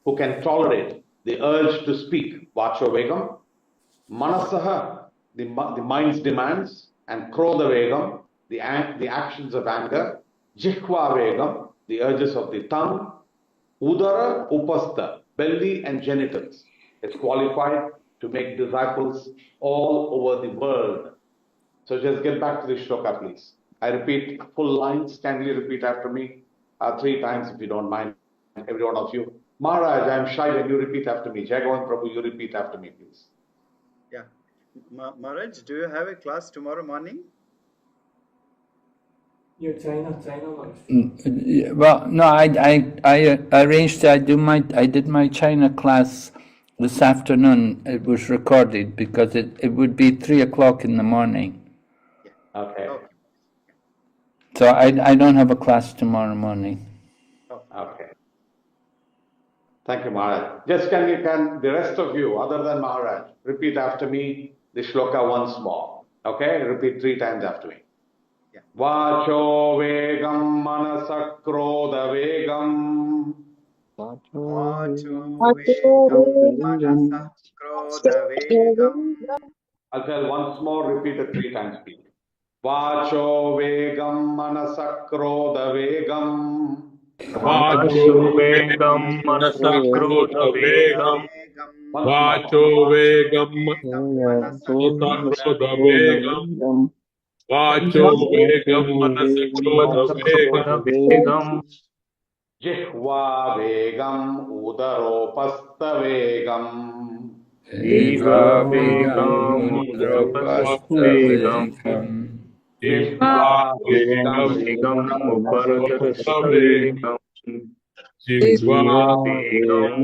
who can tolerate the urge to speak, vacho vegam, manasaha, the mind's demands, and krodha vegam, the actions of anger, jihva vegam, the urges of the tongue, udara upastha, belly and genitals. It's qualified to make disciples all over the world. So just get back to the shloka, please. I repeat full lines. Kindly repeat after me 3 times if you don't mind, every one of you. Maharaj, I am shy when you repeat after me. Jagavan Prabhu, you repeat after me, please. Yeah. Maharaj, do you have a class tomorrow morning? Well, no, I arranged. I did my China class this afternoon. It was recorded because it would be 3 o'clock in the morning. Okay. Okay. So I don't have a class tomorrow morning. Okay. Thank you, Maharaj. Just can the rest of you, other than Maharaj, repeat after me the shloka once more. Okay? Repeat 3 times after me. Yeah. Vacho vegam manasakrodha vegam. Vacho vegam manasa krodha vegam. I'll tell once more, repeat it 3 times, please. Vacho vegam manasakrodha vegam. Vacho vegam manasakrodha vegam. Vacho vegam manasakrodha vegam. Vacho vegam manasakrodha vegam. Jihva vegam udaropastha vegam. Eva vegam udrapasthavegam. Jihva vegam Udaropastha vegam. Jihva vegam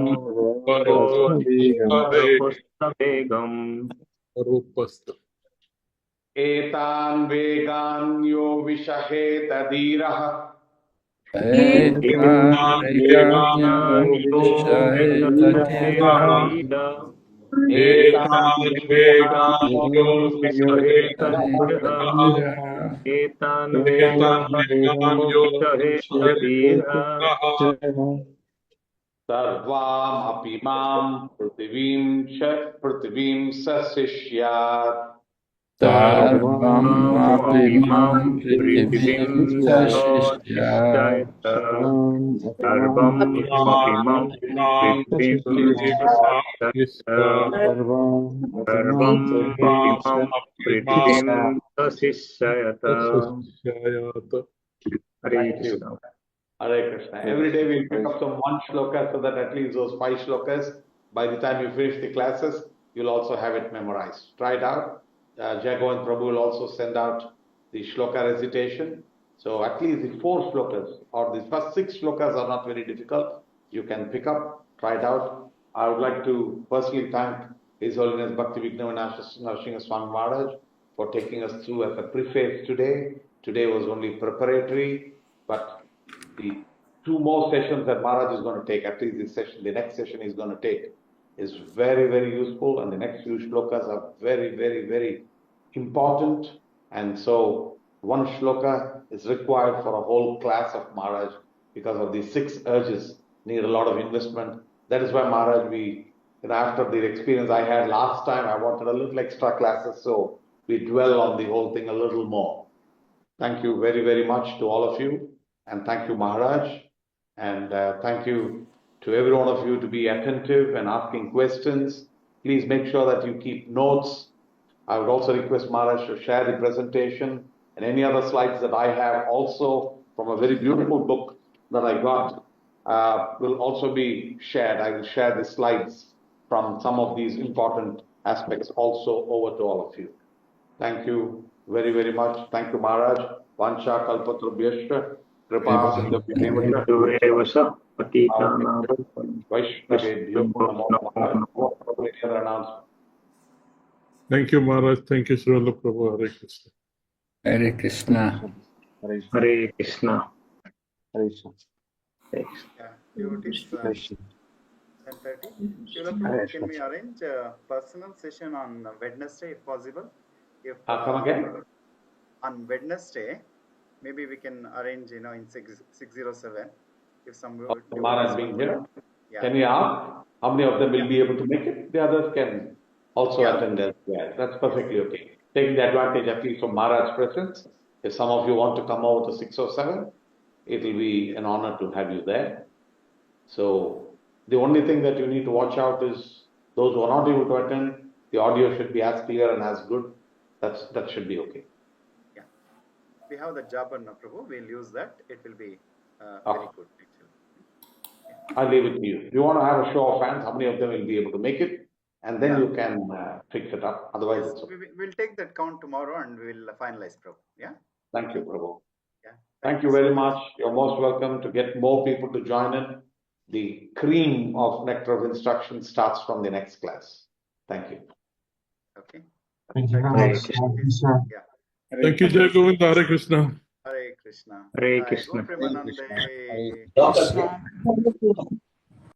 udaropastha vegam. etan vegan yo vishaheta dhiraha. Etan vegam vishaheta Etan vegan yo vishaheta sarvam apimam prithivim sasishyat. Sarvam Apimam Prithivim Sashishyat. Hare Krishna. Hare Krishna. Every day we'll pick up some 1 shloka so that at least those 5 shlokas, by the time you finish the classes, you'll also have it memorized. Try it out. Jagavan Prabhu will also send out the shloka recitation. So at least the 4 shlokas or the first 6 shlokas are not very difficult. You can pick up, try it out. I would like to personally thank His Holiness Bhakti Vighna Narasimha Swami Maharaj for taking us through as a preface today. Today was only preparatory, but the 2 more sessions that Maharaj is going to take, at least this session, the next session he's going to take, is very, very useful, and the next few shlokas are very, very, very important. And so 1 shloka is required for a whole class of Maharaj because of these 6 urges need a lot of investment. That is why Maharaj, after the experience I had last time, I wanted a little extra classes, so we dwell on the whole thing a little more. Thank you very, very much to all of you, and thank you, Maharaj, and thank you to every one of you to be attentive and asking questions. Please make sure that you keep notes. I would also request Maharaj to share the presentation and any other slides that I have also from a very beautiful book that I got will also be shared. I will share the slides from some of these important aspects also over to all of you. Thank you very, very much. Thank you, Maharaj. Vansha kalpatrubhyascha kripa sindhubhyeva Vaishnavebhyo namo namaha. Thank you, Maharaj. Thank you, Srila Prabhu. Hare Krishna. Hare Krishna. Hare Krishna. Yeah, devotees, 10:30. Srila Prabhu, can we arrange a personal session on Wednesday if possible? If Come again? on Wednesday, maybe we can arrange, in 607. If some Maharaj being here. Yeah. Can we ask how many of them will be able to make it? The others can also attend as well. That's perfectly okay. Taking the advantage at least of Maharaj's presence. If some of you want to come over to 607, it will be an honor to have you there. So the only thing that you need to watch out is those who are not able to attend, the audio should be as clear and as good. That should be okay. Yeah. We have the Jaban Prabhu. We'll use that. It will be very good. Actually. I'll leave it to you. If you want to have a show of hands, how many of them will be able to make it? And then you can fix it up. Otherwise, it's okay. We'll take that count tomorrow and we'll finalize, Prabhu. Yeah. Thank you, Prabhu. Yeah. Thank you very much. You're most welcome to get more people to join in. The cream of Nectar of Instruction starts from the next class. Thank you. Okay. Hare Krishna. Yeah. Thank you, Jai Govinda. Hare Krishna. Hare Krishna. Hare Krishna. Go Premanande.